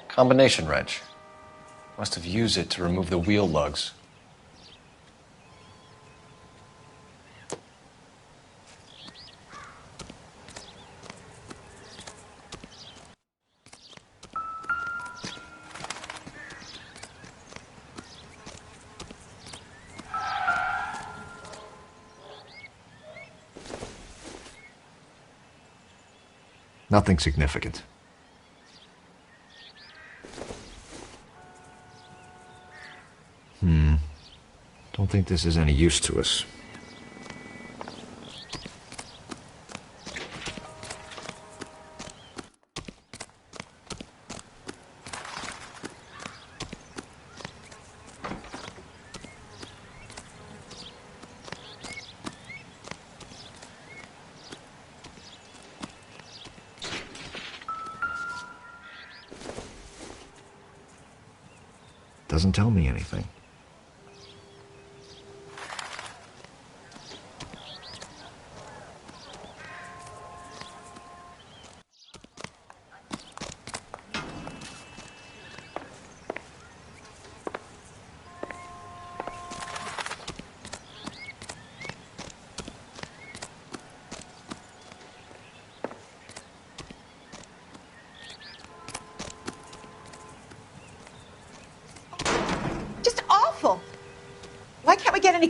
Combination wrench. Must have used it to remove the wheel lugs. Nothing significant. Don't think this is any use to us. Doesn't tell me anything.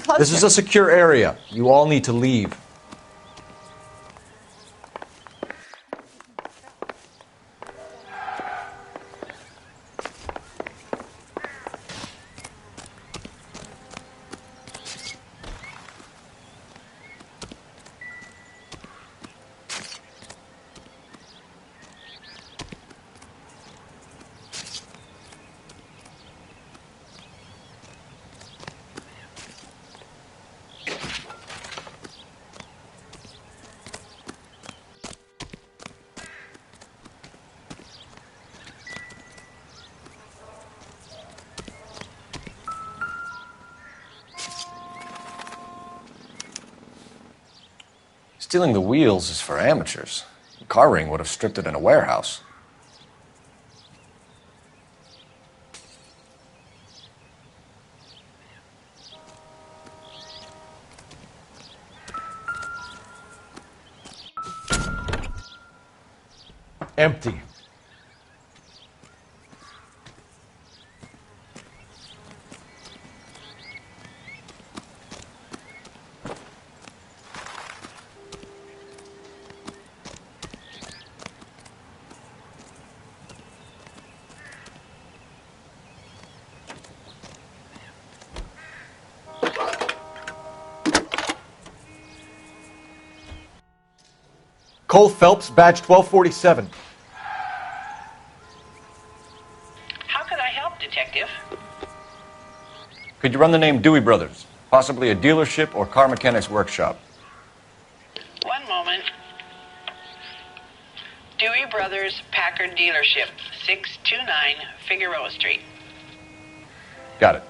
closer. This is a secure area. You all need to leave. Stealing the wheels is for amateurs. Car ring would have stripped it in a warehouse. Empty. Cole Phelps, badge 1247. How can I help, Detective? Could you run the name Dewey Brothers? Possibly a dealership or car mechanics workshop. One moment. Dewey Brothers Packard Dealership, 629 Figueroa Street. Got it.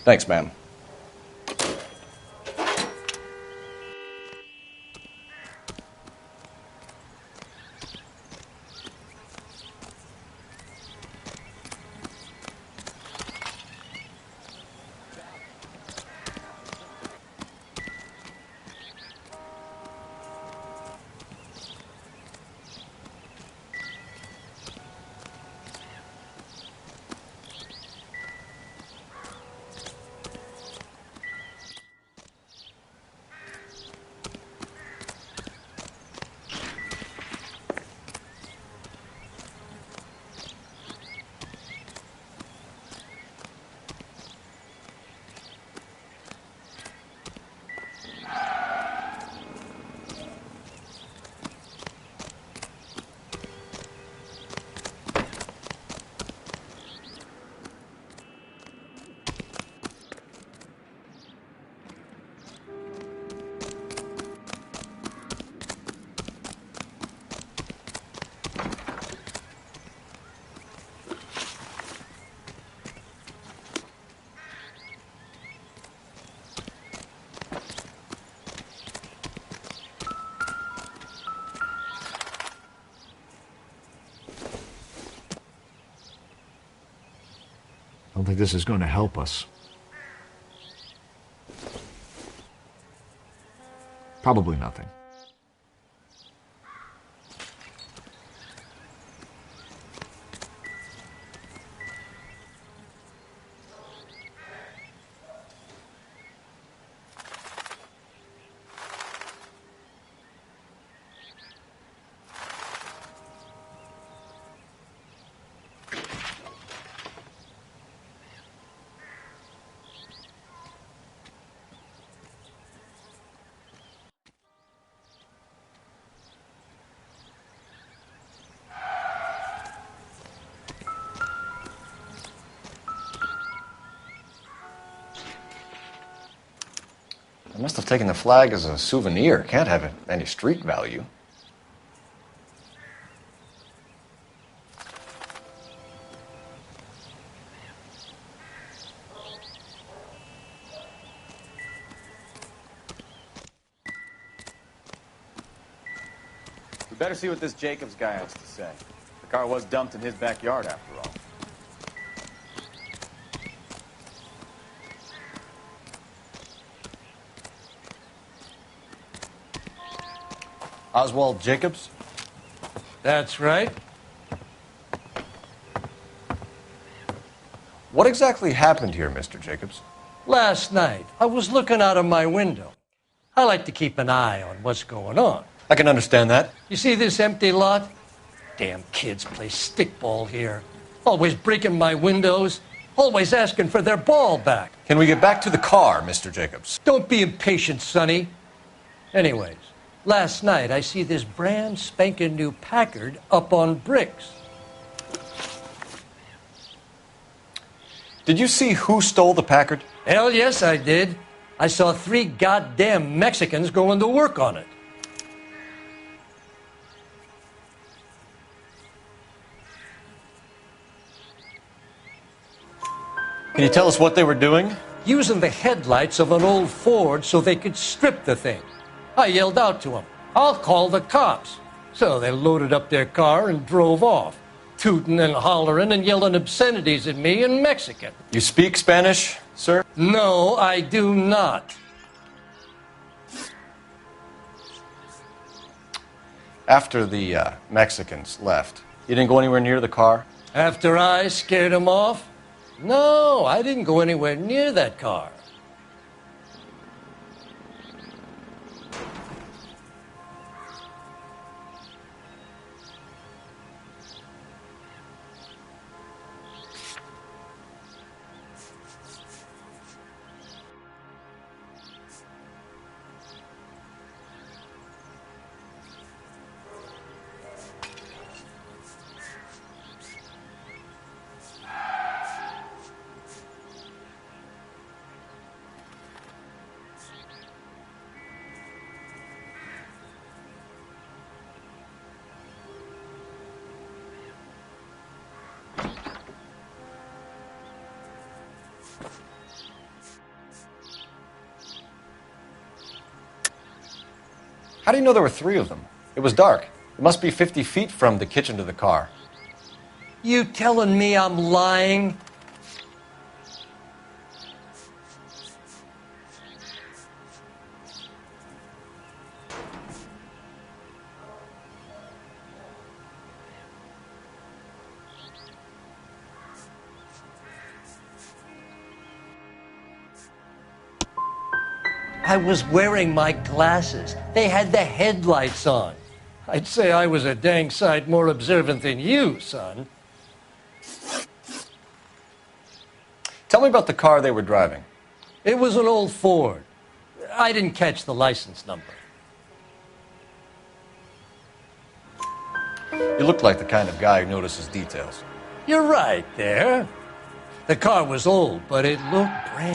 Thanks, ma'am. I don't think this is going to help us. Probably nothing. I must have taken the flag as a souvenir. Can't have any street value. We better see what this Jacobs guy has to say. The car was dumped in his backyard, after all. Oswald Jacobs? That's right. What exactly happened here, Mr. Jacobs? Last night, I was looking out of my window. I like to keep an eye on what's going on. I can understand that. You see this empty lot? Damn kids play stickball here. Always breaking my windows. Always asking for their ball back. Can we get back to the car, Mr. Jacobs? Don't be impatient, Sonny. Anyways, last night I see this brand spanking new Packard up on bricks. Did you see who stole the Packard? Hell yes, I did. I saw 3 goddamn Mexicans going to work on it. Can you tell us what they were doing? Using the headlights of an old Ford so they could strip the thing. I yelled out to them, "I'll call the cops." So they loaded up their car and drove off, tooting and hollering and yelling obscenities at me in Mexican. You speak Spanish, sir? No, I do not. After the Mexicans left, you didn't go anywhere near the car? After I scared them off? No, I didn't go anywhere near that car. How do you know there were 3 of them? It was dark. It must be 50 feet from the kitchen to the car. You telling me I'm lying? I was wearing my glasses. They had the headlights on. I'd say I was a dang sight more observant than you, son. Tell me about the car they were driving. It was an old Ford. I didn't catch the license number. You look like the kind of guy who notices details. You're right there. The car was old, but it looked brand